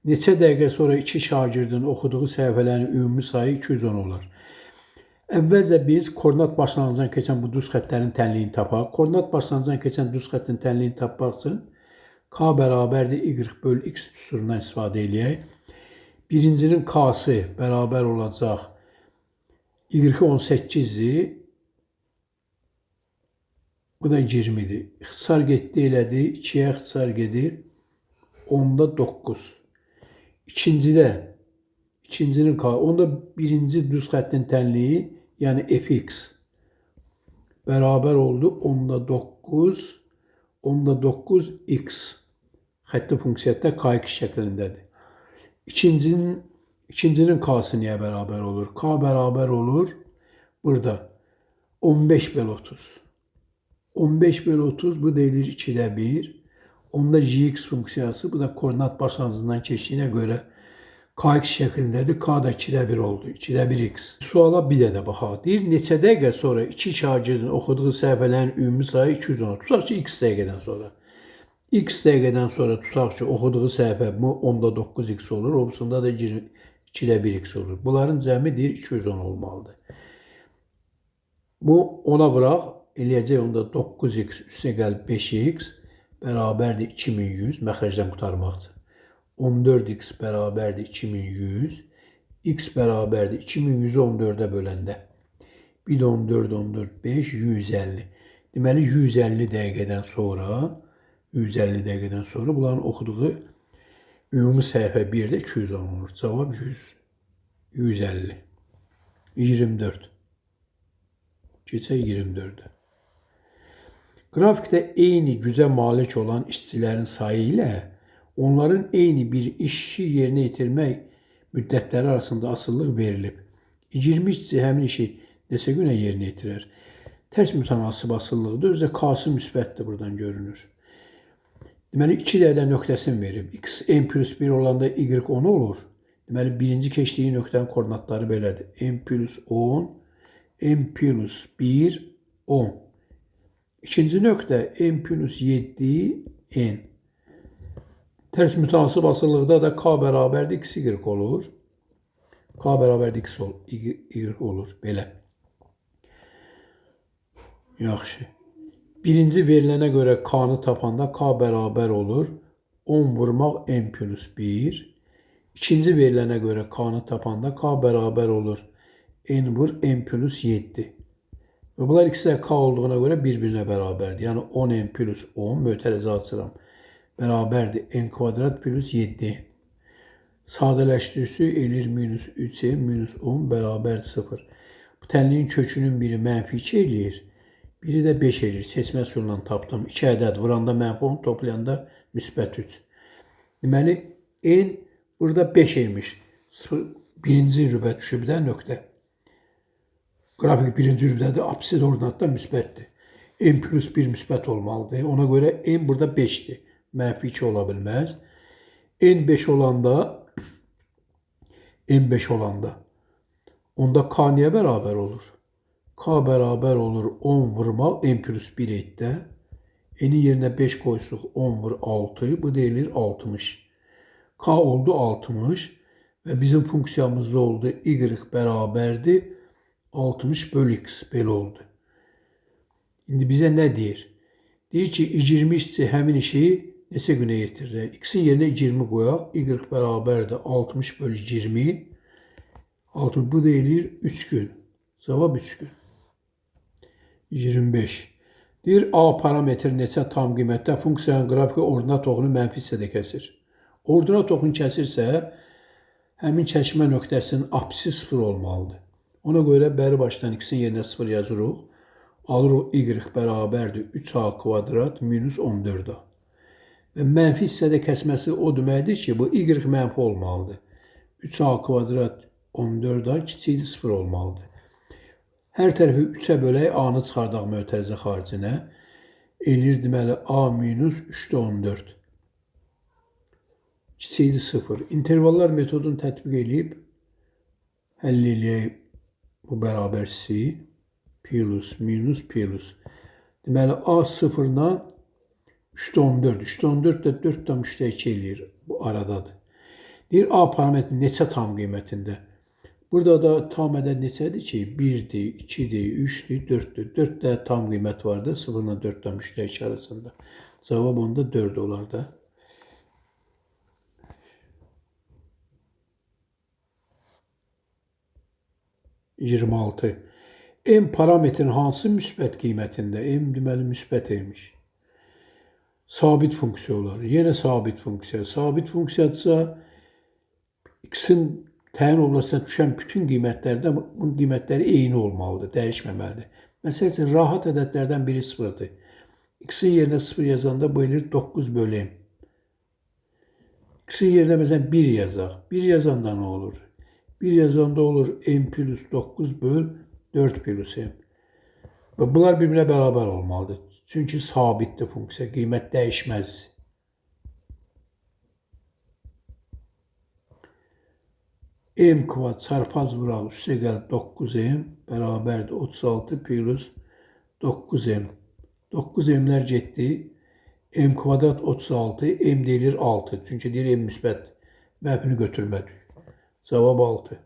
[SPEAKER 1] Neçə dəqiqə sonra iki şagirdin oxuduğu səhifələrin ümumi sayı 210 olar. Əvvəlcə biz koordinat başlanğıcından keçən bu düz xəttlərin tənliyini tapaq. Koordinat başlanğıcından keçən düz xəttin tənliyini tapmaq üçün k bərabərdir y bölü x düsturundan istifadə edək. Birincinin k'sı bərabər olacaq y 18'dir. Bu da 20'dir. İxtisar getdi elədi. 2'yə ixtisar gedir. 10'da 9. İkincinin k. Onda birinci düz xəttin tənliyi, yəni fx bərabər oldu. 10'da 9. 10'da 9 x. Xətti funksiyada k2 şəklindədir. İkincinin k'sı niyə bərabər olur? K bərabər olur. Burada 15 bölü 30. 15 bölü 30 bu deyilir 2'də 1. Onda gx funksiyası, bu da koordinat başlanğıcından keçdiyinə görə kx şəklindədir. K da 2'də 1 oldu. 2'də 1 x. Suala bir də baxaq. Deyir, neçə dəqiqə sonra iki şagirdin oxuduğu səhifələrin ümumi sayı 210. Tutaq ki, x dəqiqədən sonra. X dəqiqədən sonra tutaq ki, oxuduğu səhifə 10'da 9x olur. Obusunda da 2'də 1x olur. Bunların cəmi deyir 210 olmalıdır. Bu ona bıraq. Eləyəcək onda 9x üstə gəl 5x bərabərdir 2100. Məxrəcdən qutarmaq üçün. 14x bərabərdir 2100. X bərabərdir 2100'ü 14'ə böləndə. 1 də 14, 5, 150. Deməli, 150 dəqiqədən sonra bunların oxuduğu ümumi səhifə 1'də 210 olur. Cavab 150. 24. Keçək 24'ə. Qrafikdə eyni gücə malik olan işçilərin sayı ilə onların eyni bir işi yerinə yetirmək müddətləri arasında asıllıq verilib. 20 işçi həmin işi neçə günə yerinə yetirər? Tərs mütənasib asıllıqdır. Özdə k'sı müsbətdir, buradan görünür. Deməli, 2 dəqiqə nöqtəsini verib. X n plus 1 olanda y 10 olur. Deməli, birinci keçdiyi nöqtənin koordinatları belədir. N plus 10, n plus 1, 10. İkinci nöqtə n plus 7, n. Tərs mütənasib asıllıqda da k bərabərdir x, y olur. K bərabərdir x, y olur. Belə. Yaxşı. Birinci verilənə görə k'nı tapanda k bərabər olur 10 vurmaq n plus 1. İkinci verilənə görə k'nı tapanda k bərabər olur n vur n plus 7. Və bunlar ikisi də k olduğuna görə bir-birinə bərabərdir. Yəni 10n plus 10 mötərizə açıram. Bərabərdir n kvadrat plus 7. Sadələşdirisi eləyir minus 3n minus 10 bərabərdir 0. Bu tənliyin kökünün biri mənfi 2 eləyir. Biri də 5 eləyir. Seçmə üsulundan tapdım. 2 ədəd vuranda mənfi 10, toplayanda müsbət 3. Deməli, n burada 5 imiş. Birinci rübə düşüb də nöqtə. Qrafik birinci rübdədir. Absid ordinatda müsbətdir. N plus 1 müsbət olmalıdır. Ona görə n burada 5'dir. Mənfi 2 ola bilməz. N 5 olanda onda k niyə bərabər olur? K bərabər olur 10 vurmaq n plus 1 etdə. N'in yerinə 5 qoysuq 10 vur 6. Bu deyilir 60. K oldu 60 və bizim funksiyamızda oldu y bərabərdir 60 bölü x. Belə oldu. İndi bizə nə deyir? Deyir ki, 20 işçi həmin işi neçə günə yetirir? X'in yerinə 20 qoyaq. Y bərabərdir 60 bölü 20. 60, bu deyilir 3 gün. Cavab 3 gün. 25. Deyir, A parametri neçə tam qiymətdə funksiyanın qrafiki ordinat oxunu mənfi hissədə kəsir. Ordinat oxun kəsirsə, həmin çəkmə nöqtəsinin apsisi 0 olmalıdır. Ona görə bəri başdan x-in yerinə 0 yazırıq. Alırıq y bərabərdir 3a kvadrat minus 14a. Və mənfi hissədə kəsməsi o deməkdir ki, bu y mənfi olmalıdır. 3a kvadrat 14a kiçikdir 0 olmalıdır. Hər tərəfi 3-ə bölək, a-nı çıxardaq mötərizə xaricinə. Eləyir deməli a minus 3'də 14. Kiçikdir 0. İntervallar metodunu tətbiq edib həll eləyək bu bərabərçisi. Plus minus plus. Deməli a 0-la 3'də 14. 3'də 14 də 4,3'də 2 eləyir. Bu aradadır. Deyir a parametri neçə tam qiymətində? Burada da tam ədəd neçədir ki? 1'dir, 2'dir, 3'dir, 4'dir. 4 də tam qiymət vardı. 0 ilə 4,3'də 2 arasında. Cavab onda 4 olar da. M parametrin hansı müsbət qiymətində? M deməli müsbət imiş. Sabit funksiya olar. Yenə sabit funksiya. Sabit funksiyadırsa x-in təyin oblasına düşən bütün qiymətlərdə bunun qiymətləri eyni olmalıdır, dəyişməməlidir. Məsəl üçün, rahat ədədlərdən biri 0'dır. X-in yerinə 0 yazanda bu eləyir 9 bölü m. X-in yerinə məsələn 1 yazaq. 1 yazanda nə olur? 1 yazanda olur m plus 9 böl 4 plus m. Və bunlar bir-birinə bərabər olmalıdır. Çünki sabitdir funksiya, qiymət dəyişməz. M kvadrat çarpaz vuraq üstə gəl 9m bərabərdir 36 plus 9m. 9m'lər getdi. M kvadrat 36, m deyilir 6. Çünki deyir m müsbət. Mənfini götürmədik. Cavab 6.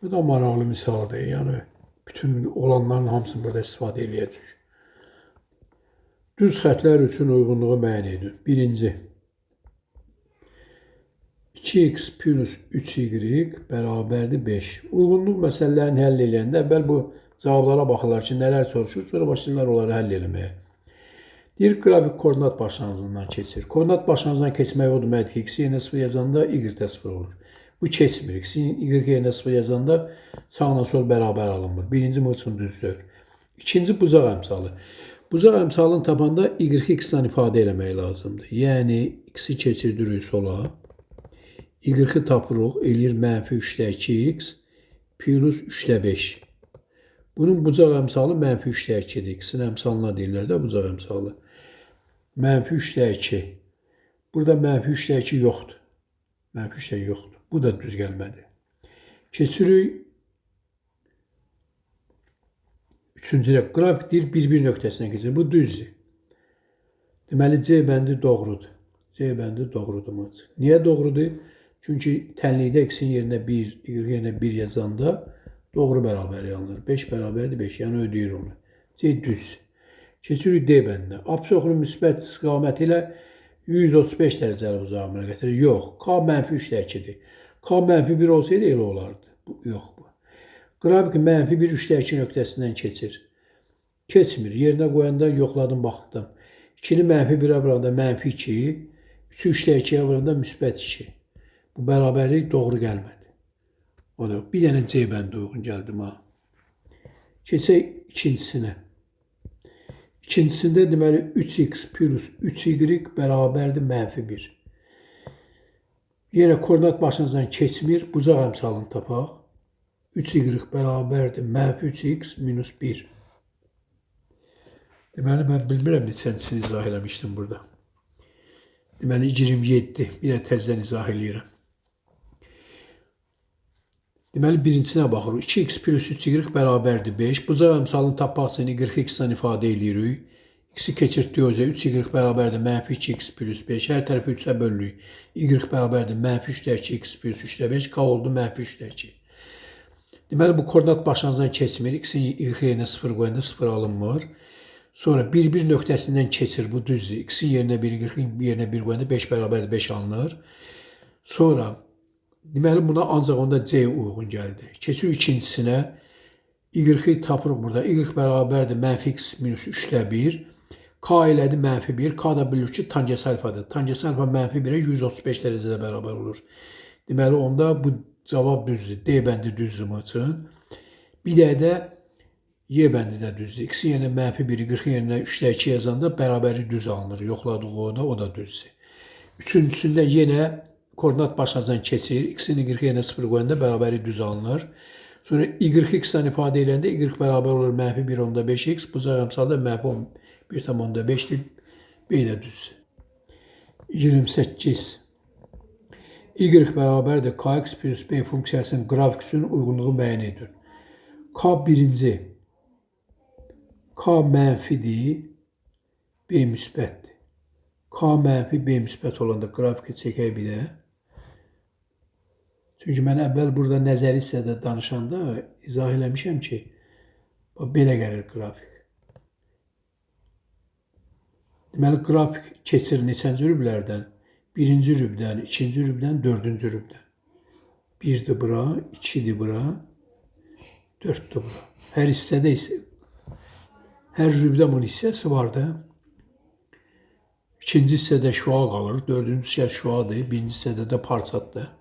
[SPEAKER 1] Bu da maraqlı misaldır. Yəni, bütün olanların hamısını burada istifadə edəcəyik. Düz xətlər üçün uyğunluğu müəyyən edin. Birinci, 2x plus 3y bərabərdir 5. Uyğunluq məsələlərini həll edəndə əvvəl bu cavablara baxırlar ki, nələr soruşur, sonra başlayırlar onları həll etməyə. Deyir, qrafik koordinat başlanğıcından keçir. Koordinat başlanğıcından keçmək o deməkdir ki, x yerinə 0 yazanda y-də 0 olur. Bu keçmir. X-in y yerinə 0 yazanda sağla sol bərabər alınmır. Birinci mı üçün düzdür. İkinci bucaq əmsalı. Bucaq əmsalını tapanda y-i x-dan ifadə eləmək lazımdır. Yəni, x-i keçirdirik sola. Y-i tapırıq, eləyir mənfi 3'də 2x plus 3'də 5. Bunun bucaq əmsalı mənfi 3'də 2'dir. X-in əmsalına deyirlər də bucaq əmsalı. Mənfi 3'də 2. Burada mənfi 3'də 2 yoxdur. Mənfi 3'də yoxdur. Bu da düz gəlmədi. Keçirik. Üçüncü qrafik deyir, bir nöqtəsindən keçir. Bu düzdür. Deməli, C bəndi doğrudur. C bəndi doğrudur. Niyə doğrudur? Çünki tənlikdə x-in yerinə 1, y yerinə 1 yazanda doğru bərabər alınır. 5 bərabərdir 5, yəni ödəyir onu. C düz. Keçirik D bəndinə. Absoxlu müsbət istiqaməti ilə 135 dərəcəli bucağı əmələ gətirir. Yox, K mənfi 3'də 2'dir. K mənfi 1 olsaydı elə olardı. Yox bu. Qrafik mənfi 1 3'də 2 nöqtəsindən keçir. Keçmir. Yerinə qoyanda yoxladım, baxdım. 2'ni mənfi 1'ə vuranda mənfi 2, 3'ü 3'də 2'yə vuranda müsbət 2. Bu bərabərlik doğru gəlmədi. O da bir dənə C bəndi uyğun gəldim ha. Keçək ikincisinə. İkincisində deməli 3x plus 3y bərabərdir mənfi 1. Yenə koordinat başlanğıcından keçmir. Bucaq əmsalını tapaq. 3y bərabərdir mənfi 3x minus 1. Deməli, mən bilmirəm neçəncisini izah eləmişdim burada. Deməli, 27. Bir də təzdən izah eləyirəm. Deməli, birincisinə baxırıq. 2x plus 3y bərabərdir 5. Bucaq əmsalını tapmaq üçün y x-dan ifadə eləyirik. X-i keçirtdiyi özə 3y bərabərdir mənfi 2x plus 5. Hər tərəfi 3-ə bölürük. Y bərabərdir mənfi 3-2x plus 3-5. K oldu mənfi 3-2. Deməli, bu koordinat başlanğıcından keçmir. X-in y yerinə 0 qoyanda 0 alınmır. Sonra 1-1 nöqtəsindən keçir. Bu düzdür. X-in yerinə 1, y-in yerinə 1 qoyanda 5 bərabərdir 5 alınır. Sonra deməli, buna ancaq onda C uyğun gəldi. Keçirik ikincisinə. Y-i tapırıq burada. Y bərabərdir mənfi x minus 3-1. K elədi mənfi 1. K da bilir ki, tangent alfadır. Tangent alfa mənfi 1-ə 135 dərəcədə bərabər olur. Deməli, onda bu cavab düzdür. D bəndi düzdür bu üçün. Bir də Y bəndi də düzdür. X yerinə mənfi 1, y yerinə 3-2 yazanda bərabəri düz alınır. Yoxladıq o da düzdür. Üçüncüsündə yenə koordinat başlanğıcından keçir. X-in y yerinə 0 qoyanda bərabəri düz alınır. Sonra y x-dən ifadə edəndə y bərabər olur mənfi 1/5x. Bu cavab əmsalda mənfi 1/5-dir. B də düzdür. 28. Y bərabərdir kx plus b funksiyasının qrafik üçün uyğunluğu müəyyən edin. K birinci. K mənfidir. B müsbətdir. K mənfi B müsbət olanda qrafiki çəkək bir də. Çünki mən əvvəl burada nəzəri hissədə danışanda izah eləmişəm ki, belə gəlir qrafik. Deməli, qrafik keçir neçənci rüblərdən? Birinci rübdən, ikinci rübdən, dördüncü rübdən. 1-dir bura, 2-dir bura, 4-dür bura. Hər hissədə isə, hər rübdə bunun hissəsi var da. İkinci hissədə şua qalır, dördüncü hissə şuadır, birinci hissədə də parçatdır.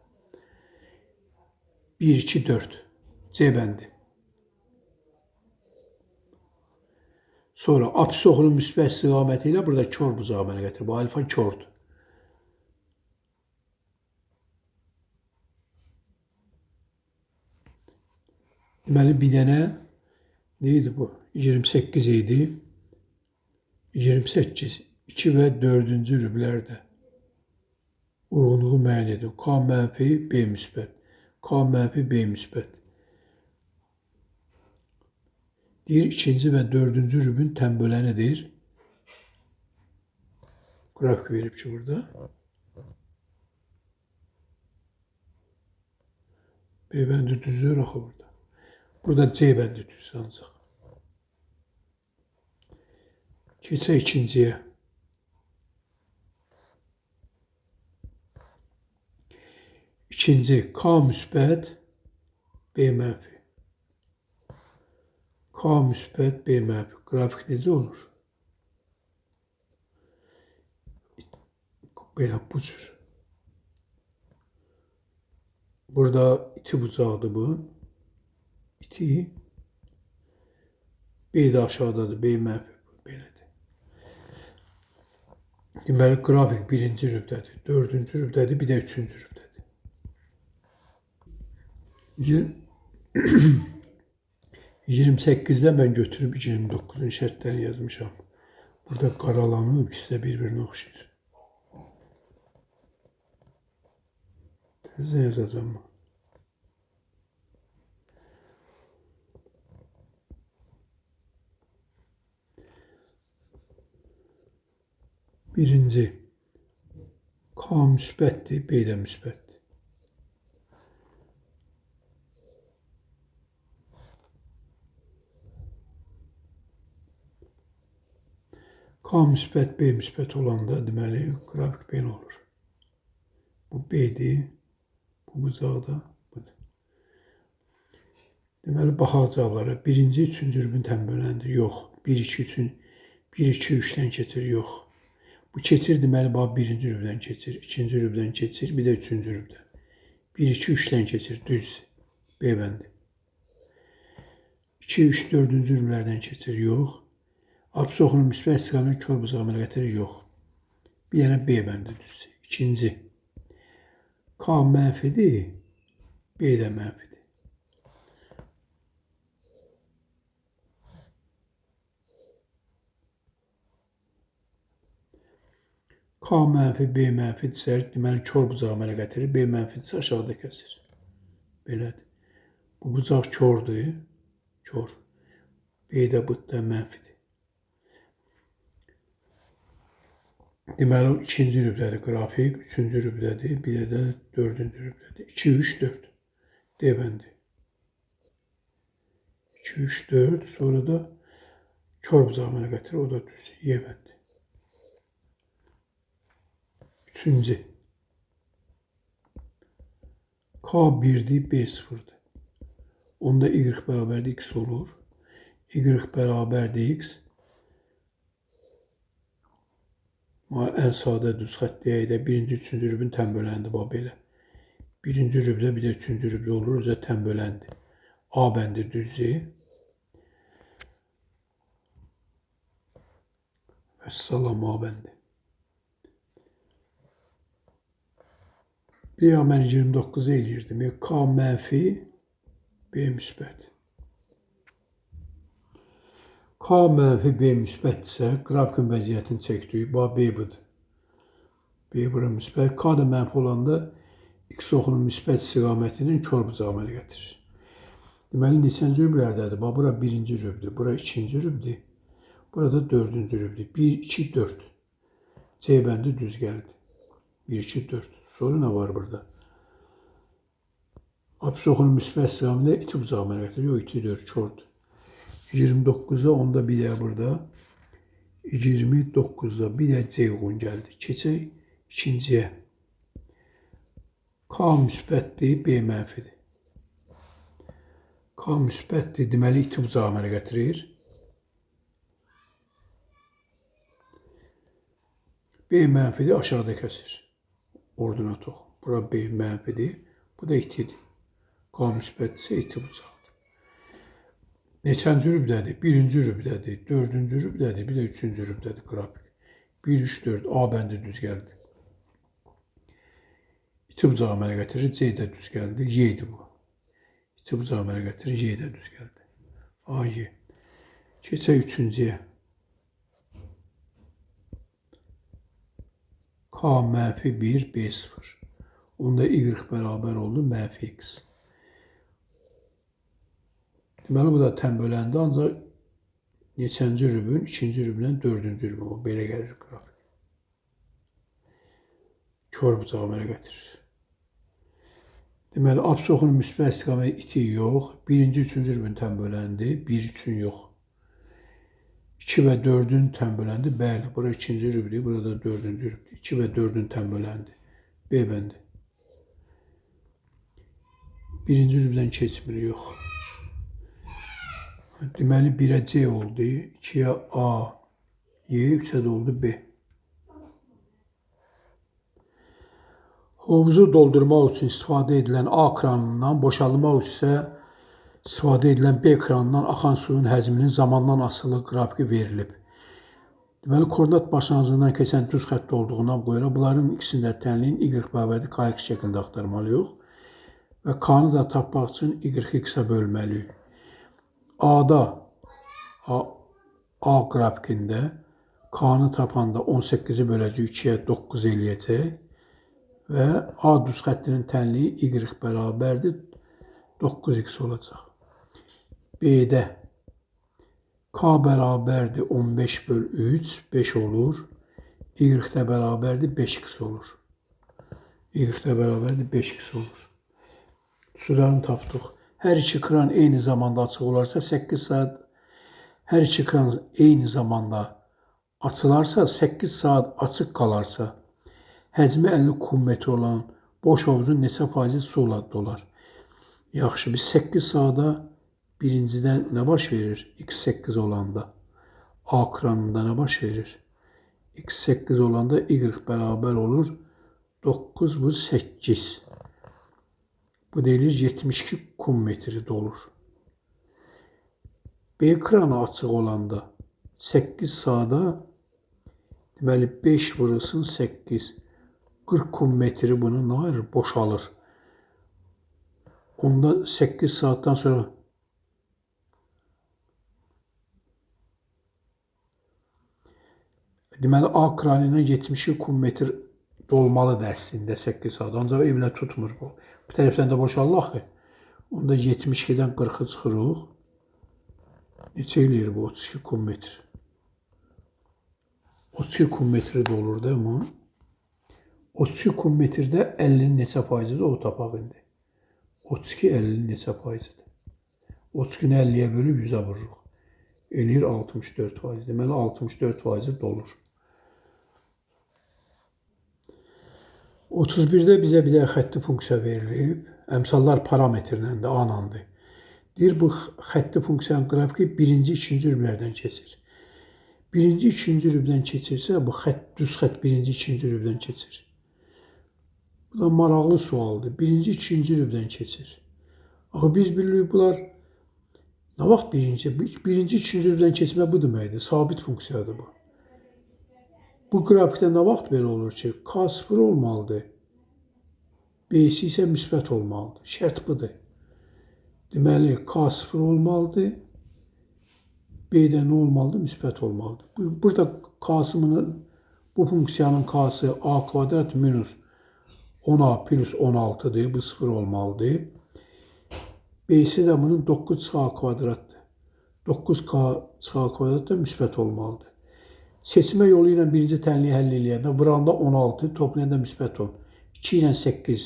[SPEAKER 1] 1, 2, 4. C bəndi. Sonra apsis oxunun müsbət istiqaməti ilə burada kör bucağı əmələ gətirir. Bu alfa kördür. Deməli, bir dənə neydi bu? 28 idi. 28. 2 və 4-cü rüblərdə uyğunluğu müəyyən edin. K mənfi B müsbət. K mənfi B müsbət. Deyir, ikinci və dördüncü rübün tənbölənidir. Qrafik verib ki, burada. B bəndi düzdür axı burada. Burada C bəndi düzdür ancaq. Keçək ikinciyə. İkinci, K müsbət, B mənfi. K müsbət, B mənfi. Qrafik necə olur? Belə bu cür. Burada iti bucaqdır bu. İti. B də aşağıdadır, B mənfi. Belədir. Deməli, qrafik birinci rübdədir, dördüncü rübdədir, bir də üçüncü rübdədir. 28'də mən götürüb 29'un şərtlərini yazmışam. Burada qaralanıb, ikisi də bir-birinə oxşayır. Təzə yazacağım. Birinci, K müsbətdir, B də müsbətdir. K müsbət, B müsbət olanda deməli qrafik belə olur. Bu B-dir, bu bucaqda budur. Deməli, baxaq cavablara. Birinci, üçüncü rübün tənböləndir. Yox. 1, 2, 3-ün 1, 2, 3-dən keçir. Yox. Bu keçir deməli, bax birinci rübdən keçir, ikinci rübdən keçir, bir də üçüncü rübdən. 1, 2, 3-dən keçir. Düz. B bəndi. 2, 3, 4-cü rüblərdən keçir. Yox. Apsis oxunun müsbət istiqaməti kör bucağı əmələ gətirir. Yox. Bir dənə B bəndi düzdür. İkinci. K mənfidir, B də mənfidir. K mənfi, B mənfidirsə, deməli kör bucağı əmələ gətirir. B mənfidirsə aşağıda kəsir. Belədir. Bu bucaq kördür. Kör. B də bu da mənfidir. Deməli, o ikinci rübdədir qrafik, üçüncü rübdədir, bir də dördüncü rübdədir. 2, 3, 4. D bəndi. 2, 3, 4. Sonra da kör bucağına gətir, o da düz. Y bəndi. Üçüncü. K 1'dir, B 0'dır. Onda Y bərabərdir X olur. Y bərabərdir X. En sadə düz xətt deyək də birinci, üçüncü rübün tənböləndi bax belə. Birinci rübdə, bir də üçüncü rübdə olur, özə tənböləndi. A bəndi düzdür. Vəssalam A bəndi. B mən 29 eləyirdim. K mənfi, B müsbət. K mənfi B müsbətdirsə, qrafikin vəziyyətini çəkdik. Bax B budur. B bura müsbət. K da mənfi olanda X oxunun müsbət istiqamətinin kör bucağı əmələ gətirir. Deməli, neçənci rüblərdədir? Bax, bura birinci rübdür, bura ikinci rübdür, burada dördüncü rübdür. 1, 2, 4. C bəndi düz gəldi. 1, 2, 4. Sonra nə var burada? Apis oxunun müsbət istiqamətində iti bucağı əmələ gətirir. Yox, iti 4, kördür. 29'da onda bir də burada 29'da bir də C uyğun gəldi. Keçək ikinciyə. K müsbətdir, B mənfidir. K müsbətdir, deməli iti bucağı əmələ gətirir. B mənfidir, aşağıda kəsir. Ordinat oxu. Bura B mənfidir, bu da itidir. K müsbətdirsə iti bucağı. Neçənci rübdədir? Birinci rübdədir, dördüncü rübdədir, bir də üçüncü rübdədir qrafik. 1, 3, 4, A bəndi düz gəldi. İti bucağı əmələ gətirir, C də düz gəldi, Y idi bu. İti bucağı əmələ gətirir, Y də düz gəldi. A, Y. Keçək üçüncüyə. K mənfi 1, B 0. Onda Y bərabər oldu, mənfi X. Deməli, bu da tənböləndi, ancaq neçənci rübün, ikinci rübündən dördüncü rübün. O, belə gəlir qrafik. Kör bucağı əmələ gətirir. Deməli, apis oxunun müsbət istiqaməti iti yox. Birinci, üçüncü rübün tənböləndi, 1 üçün yox. 2 və 4'ün tənböləndi, bəli, bura ikinci rübdür, burada dördüncü rübdür. 2 və 4'ün tənböləndi, B bəndi. Birinci rübdən keçmir, yox. Deməli, 1'ə C oldu, 2'yə A, Y, 3'ə də oldu B. Hovuzu doldurmaq üçün istifadə edilən A kranından, boşalmaq üçün isə istifadə edilən B kranından axan suyun həcminin zamandan asılı qrafiki verilib. Deməli, koordinat başlanğıcından keçən düz xətt olduğuna görə bunların ikisində tənliyin Y bərabərdir KX şəklində axtarmalıyıq və K-nı da tapmaq üçün Y-X-ə bölməliyik. A'da, A qrafikində K-nı tapanda 18'i böləcək 2'yə 9 eləyəcək və A düz xəttinin tənliyi Y bərabərdir 9X olacaq. B'də K bərabərdir 15 böl 3, 5 olur. Y-də bərabərdir 5X olur. Y-də bərabərdir 5X olur. Üsullarını tapdıq. Hər iki kran eyni zamanda açıq olarsa 8 saat, hər iki kran eyni zamanda açılarsa 8 saat açıq qalarsa, həcmi 50 kubmetr olan boş hovuzun neçə faizi suyla dolar? Yaxşı, biz 8 saata birincidə nə baş verir? X8 olanda. A kranında nə baş verir? X8 olanda Y bərabər olur 9 vur 8. Bu deyilir 72 kubmetri dolur. B kranı açıq olanda 8 saata deməli 5 vurulsun 8. 40 kubmetri bunu nə ayırır? Boşalır. Onda 8 saattan sonra deməli A kranı ilə 72 kubmetr dolmalıdır əslində 8 saat. Ancaq evlə tutmur bu. Bu tərəfdən də boşalır ki. Onda 72'dən 40'ı çıxırıq. Neçə eləyir bu? 32 kubmetr. 32 kub metri də olur da mı? 32 kub metrdə 50-nin neçə faizidir o tapaq indi. 32 50-nin neçə faizidir? 32-ni 50-yə bölüb 100-ə vururuq. Eləyir 64 faiz. Deməli 64 faizi dolur. 31-də bizə bir də xətti funksiya verilib. Əmsallar parametrlə də anandır. Deyir bu xətti funksiyanın qrafiki birinci, ikinci rüblərdən keçir. Birinci, ikinci rübdən keçirsə bu düz xətt birinci, ikinci rübdən keçir. Bu da maraqlı sualdır. Birinci, ikinci rübdən keçir. Axı biz bilirik bunlar nə vaxt birinci, ikinci rübdən keçmə bu deməkdir. Sabit funksiyadır bu. Bu qrafikdə nə vaxt belə olur ki, K0 olmalıdır. B-si isə müsbət olmalıdır. Şərt budur. Deməli, K0 olmalıdır. B-də nə olmalıdır? Müsbət olmalıdır. Burada K-sının, bu funksiyanın K-sı A kvadrat minus 10A plus 16'dır. Bu 0 olmalıdır. B-si də bunun 9A kvadratdır. 9K kvadrat da müsbət olmalıdır. Seçmə yolu ilə birinci tənliyi həll eləyəndə vuranda 16, toplayanda müsbət 10. 2 ilə 8.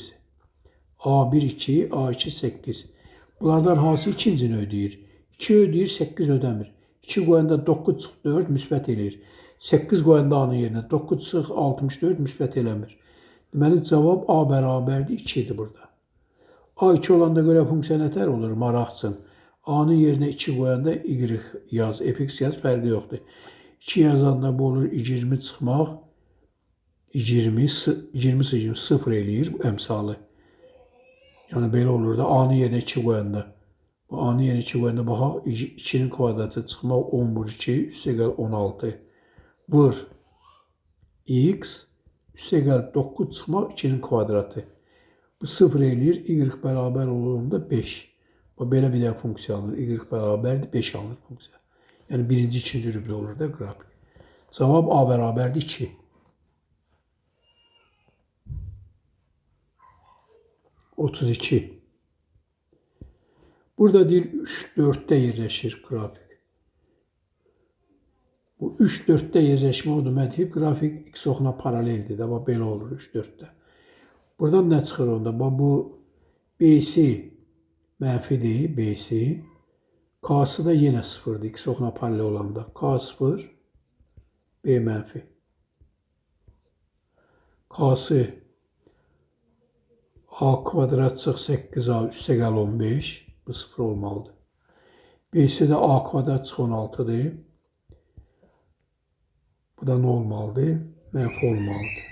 [SPEAKER 1] A1 2, A2 8. Bunlardan hansı ikincini ödəyir? 2 ödəyir, 8 ödəmir. 2 qoyanda 9 çıx 4 müsbət eləyir. 8 qoyanda A-nın yerinə 9 çıx 64 müsbət eləmir. Deməli cavab A bərabərdir 2-dir burada. A2 olanda görə funksiya nətər olur? Maraqçın. A-nın yerinə 2 qoyanda Y yaz, fx yaz, fərqi yoxdur. 2 yazanda bu olur 20 çıxmaq, 20 0 eləyir əmsalı. Yəni belə olur da A-nın yerinə 2 qoyanda. Bu A-nın yerinə 2 qoyanda baxaq 2-nin kvadratı çıxmaq 10 vur 2, üstə gəl 16. Vur x, üstə gəl 9 çıxmaq 2-nin kvadratı. Bu 0 eləyir, y bərabər olduğunda 5. Bu belə bir də funksiya alınır. Y bərabərdir 5 alınır funksiya. Yəni birinci, ikinci rüblə olur da qrafik. Cavab A bərabərdir 2. Otuz iki. Burada deyir 3-4'də yerləşir qrafik. Bu 3-4'də yerləşmə o deməkdir ki, qrafik x oxuna paraleldir. Amma belə olur 3-4'də. Buradan nə çıxır onda? Bu B-si mənfidir, B-si. K-sı da yenə 0'dır, x oxuna paralel olanda. K0, B mənfi. K-sı A kvadrat çıx 8A üstə gəl 15. Bu 0 olmalıdır. B-si də A kvadrat çıx 16'dır. Bu da nə olmalıdır? Mənfi olmalıdır.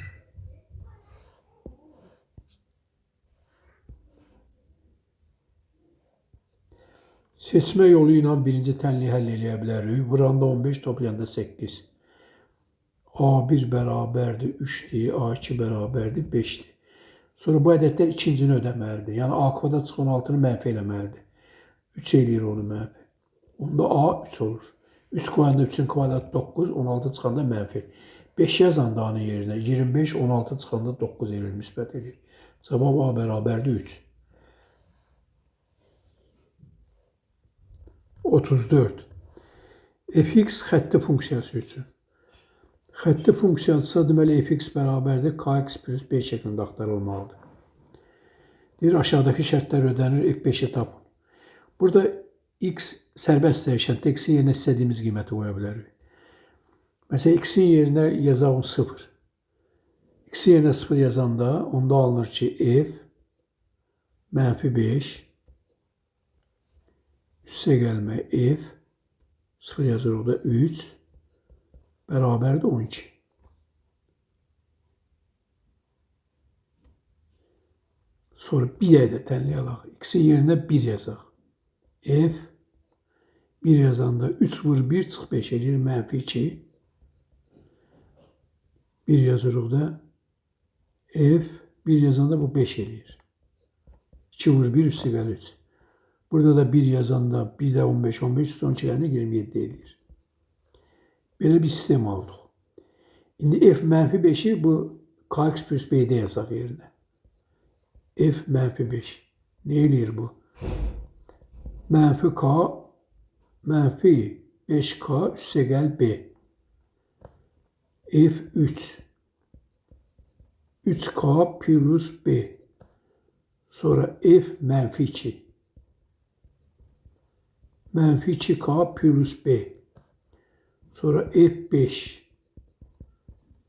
[SPEAKER 1] Seçmə yolu ilə birinci tənliyi həll eləyə bilərik. Vuranda 15, toplayanda 8. A1 bərabərdir 3'dir, A2 bərabərdir 5'dir. Sonra bu ədədlər ikincini ödəməlidir. Yəni A kvadrat çıx 16'nı mənfi eləməlidir. 3 eləyir onu mənfi. Onda A 3 olur. 3 qoyanda 3'ün kvadratı 9, 16 çıxanda mənfi. 5 yazanda A-nın yerinə 25, 16 çıxanda 9 eləyir, müsbət eləyir. Cavab A bərabərdir 3. 34. Fx xətti funksiyası üçün. Xətti funksiyası deməli fx bərabərdir kx plus b şəklində axtarılmalıdır. Deyir aşağıdakı şərtlər ödənir, f5'i tapın. Burada x sərbəst dəyişən, x-in yerinə istədiyimiz qiyməti qoya bilərik. Məsələn, x-in yerinə yazaq 0. X-in yerinə 0 yazanda onda alınır ki f mənfi 5 üstə gəlmə f 0 yazır orada 3 bərabərdir 12. Sonra bir də tənliyi alaq. X-in yerinə 1 yazaq. F 1 yazanda 3 vur 1 çıx 5 eləyir mənfi 2. 1 yazırıq da F 1 yazanda bu 5 eləyir. 2 vur 1 üstə gəl 3. Burada da 1 yazanda 1 də 15, 15 üstə 12 gəlində 27 eləyir. Belə bir sistem aldıq. İndi f mənfi 5'i bu kx plus b'də yazaq yerinə. F mənfi 5. Ne eləyir bu? Mənfi k mənfi 5k üstə gəl b. F3 3K plus B. Sonra F mənfi 2. Mənfi 2K plus B. Sonra F5.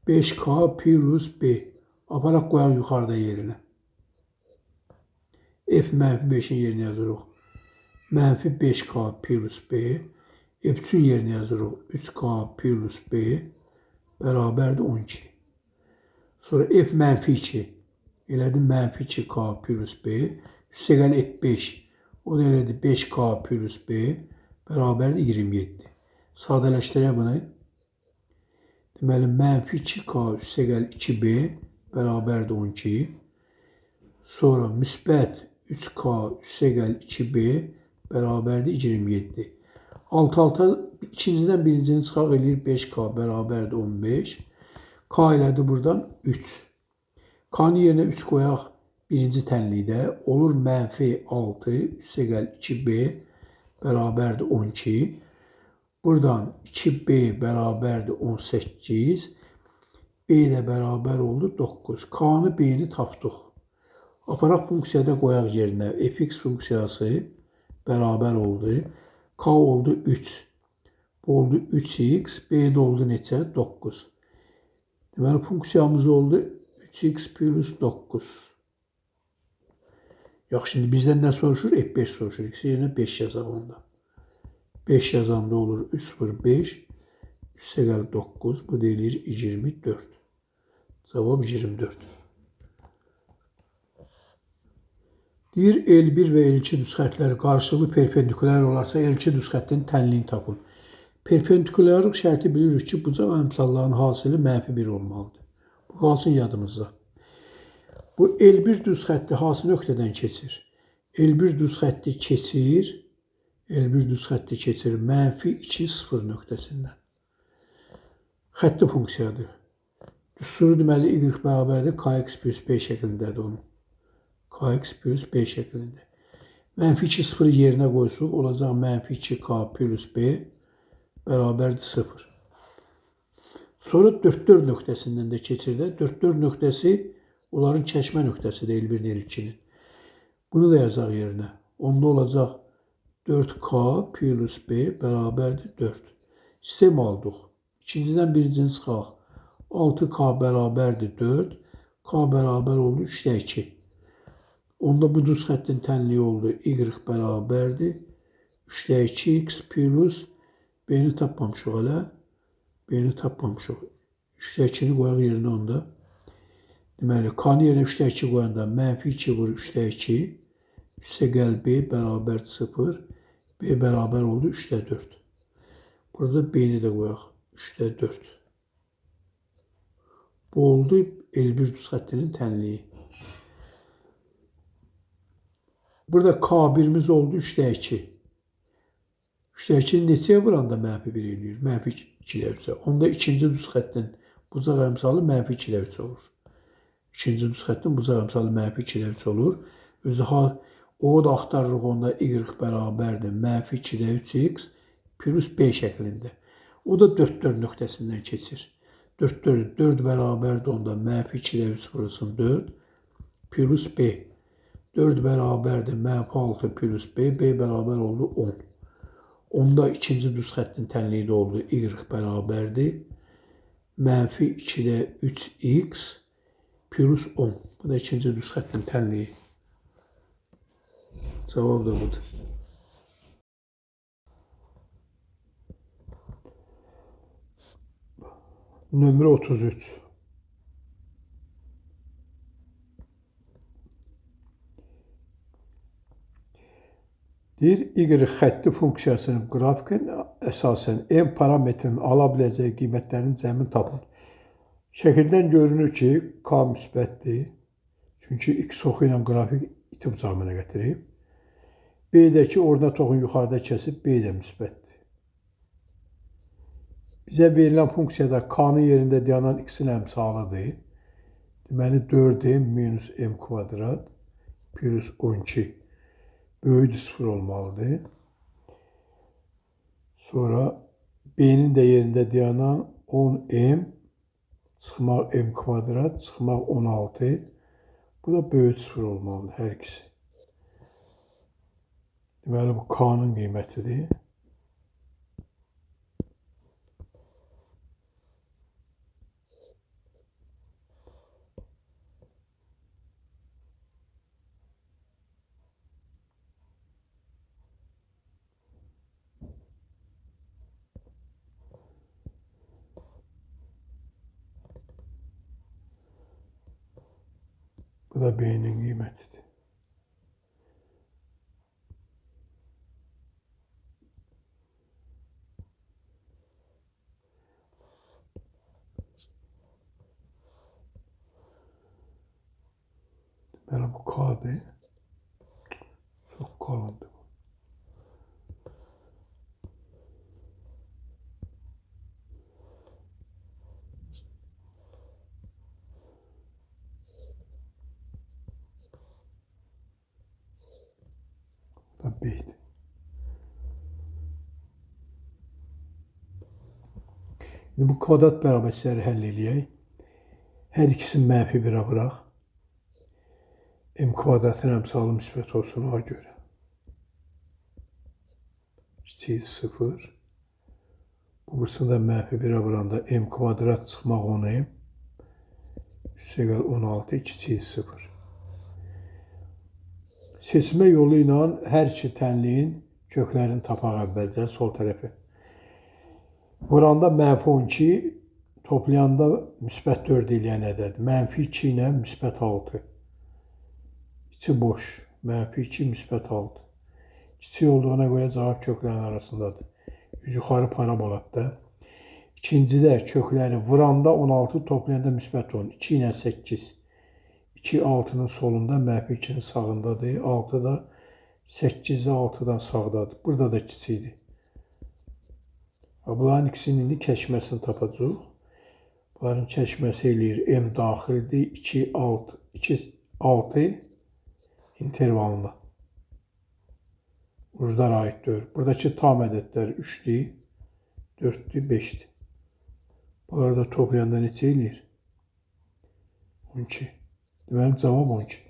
[SPEAKER 1] 5K plus B. Aparaq qoyaq yuxarıda yerinə. F mənfi 5'in yerine yazırıq. Mənfi 5K plus B. F3'ün yerine yazırıq. 3K plus B bərabərdir 12. Sonra F mənfi 2. Elədi mənfi 2K plus B. Üstəgəl F5. O da elədi 5K plus B bərabərdir 27. Sadələşdirək bunu. Deməli, mənfi 2K üstəgəl 2B bərabərdir 12. Sonra müsbət 3K üstəgəl 2B bərabərdir 27. Alt-alta ikincidən birincini çıxaq eləyir 5K bərabərdir 15. K elədi buradan 3. K-nın yerinə 3 qoyaq birinci tənlikdə. Olur mənfi 6 üstəgəl 2B bərabərdir 12. Buradan 2B bərabərdir 18. B də bərabər oldu 9. K-nı B-ni tapdıq. Aparaq funksiyada qoyaq yerinə. Fx funksiyası bərabər oldu. K oldu 3. Bu oldu 3x. B də oldu neçə? 9. Deməli, funksiyamız oldu 3x plus 9. Yaxşı, şimdi bizdən nə soruşur? F5 soruşur. X yerinə 5 yazaq onda. 5 yazanda olur 3 vur 5. Üstəgəl 9. Bu deyilir 24. Cavab 24. Deyir, L1 və L2 düz xətləri qarşılıqlı perpendikulyar olarsa, L2 düz xəttin tənliyini tapın. Perpendikulyarlıq şərti bilirik ki, bucaq əmsalların hasili mənfi 1 olmalıdır. Bu qalsın yadımızda. Bu L1 düz xətti hansı nöqtədən keçir? L1 düz xətti keçir. L1 düz xətti keçir mənfi 2, 0 nöqtəsindən. Xətti funksiyadır. Düsturu deməli y bərabərdir kx plus b şəklindədir onun. Kx plus b şəklində. Mənfi 2 0 yerinə qoysuq, olacaq mənfi 2k plus b bərabərdir 0. Sonra 4-4 nöqtəsindən də keçir də. 4-4 nöqtəsi onların kəşmə nöqtəsidir L1-in L2-nin. Bunu da yazaq yerinə. Onda olacaq 4k plus b bərabərdir 4. Sistem aldıq. İkincidən birincini çıxaq. 6k bərabərdir 4. K bərabər oldu 3'də 2. Onda bu düz xəttin tənliyi oldu. Y bərabərdir 3'də 2x plus b-ni tapmamışıq hələ. B-ni tapmamışıq. 3'də 2'ni qoyaq yerinə onda. Deməli, k-nı yerinə 3'də 2 qoyanda mənfi 2 vur 3'də 2. Üstəgəl b bərabər 0. B bərabər oldu 3'də 4. Burada b-ni də qoyaq. 3'də 4. Bu oldu L1 düz xəttinin tənliyi. Burada K1'imiz oldu 3'də 2. 3'də 2'ni neçəyə vuranda mənfi 1 eləyir? Mənfi 2'də 3'ə. Onda ikinci düz xəttin bucaq əmsalı mənfi 2'də 3 olur. İkinci düz xəttin bucaq əmsalı mənfi 2'də 3 olur. Özü o da axtarırıq onda y bərabərdir mənfi 2'də 3x plus b şəklində. O da 4-4 nöqtəsindən keçir. 4 bərabərdir onda mənfi 2'də 3 vurulsun 4 plus b. 4 bərabərdir mənfi 6 plus b. B bərabər oldu 10. Onda ikinci düz xəttin tənliyi də oldu. Y bərabərdir mənfi 2'də 3x plus 10. Bu da ikinci düz xəttin tənliyi. Cavab da budur. Nömrə 33. Deyir, y xətti funksiyasının qrafikin əsasən n parametrinin ala biləcəyi qiymətlərin cəmini tapın. Şəkildən görünür ki, k müsbətdir. Çünki x oxu ilə qrafik iti bucağına gətirib. B-dəki ordinat oxun yuxarıda kəsib, B də müsbətdir. Bizə verilən funksiyada k-nın yerində dayanan x-in əmsalıdır. Deməli, 4m minus m kvadrat plus 12 böyüdür 0 olmalıdır. Sonra b-nin də yerində dayanan 10m çıxmaq m kvadrat, çıxmaq 16. Bu da böyük sıfır olmalıdır hər ikisi. Deməli, bu k-nın qiymətidir. Bu da b-nin qiymətidir. Deməli, bu k-dır. Çox qalındır. Bu da b-dir. Şimdi bu kvadrat bərabərlikləri həll eləyək. Hər ikisini mənfi 1-ə bıraq. M kvadratın əmsalı müsbət olsun ona görə. Kiçik 0. Bu birisini də mənfi 1-ə vuranda m kvadrat çıxmaq 10m. Üstəgəl 16 kiçik 0. Seçmə yolu ilə hər iki tənliyin köklərini tapaq əvvəlcə sol tərəfi. Vuranda mənfi 12, toplayanda müsbət 4 eləyən ədəd. Mənfi 2 ilə müsbət 6. İçi boş. Mənfi 2, müsbət 6. Kiçik olduğuna görə cavab köklərin arasındadır. Yuxarı parabolatda. İkincidə kökləri vuranda 16, toplayanda müsbət 10. 2 ilə 8. 2 6-nın solunda, mənfi 2-nin sağındadır. 6 da 8-i 6-dan sağdadır. Burada da kiçikdir. Bunların ikisinin indi kəşməsini tapacaq. Bunların kəşməsi eləyir m daxildir 2 6 intervalına. Uclar aiddir. Buradakı tam ədədlər 3-dür, 4-dür, 5-dir. Bunları da toplayanda neçə eləyir? 12. Deməli, cavab 12.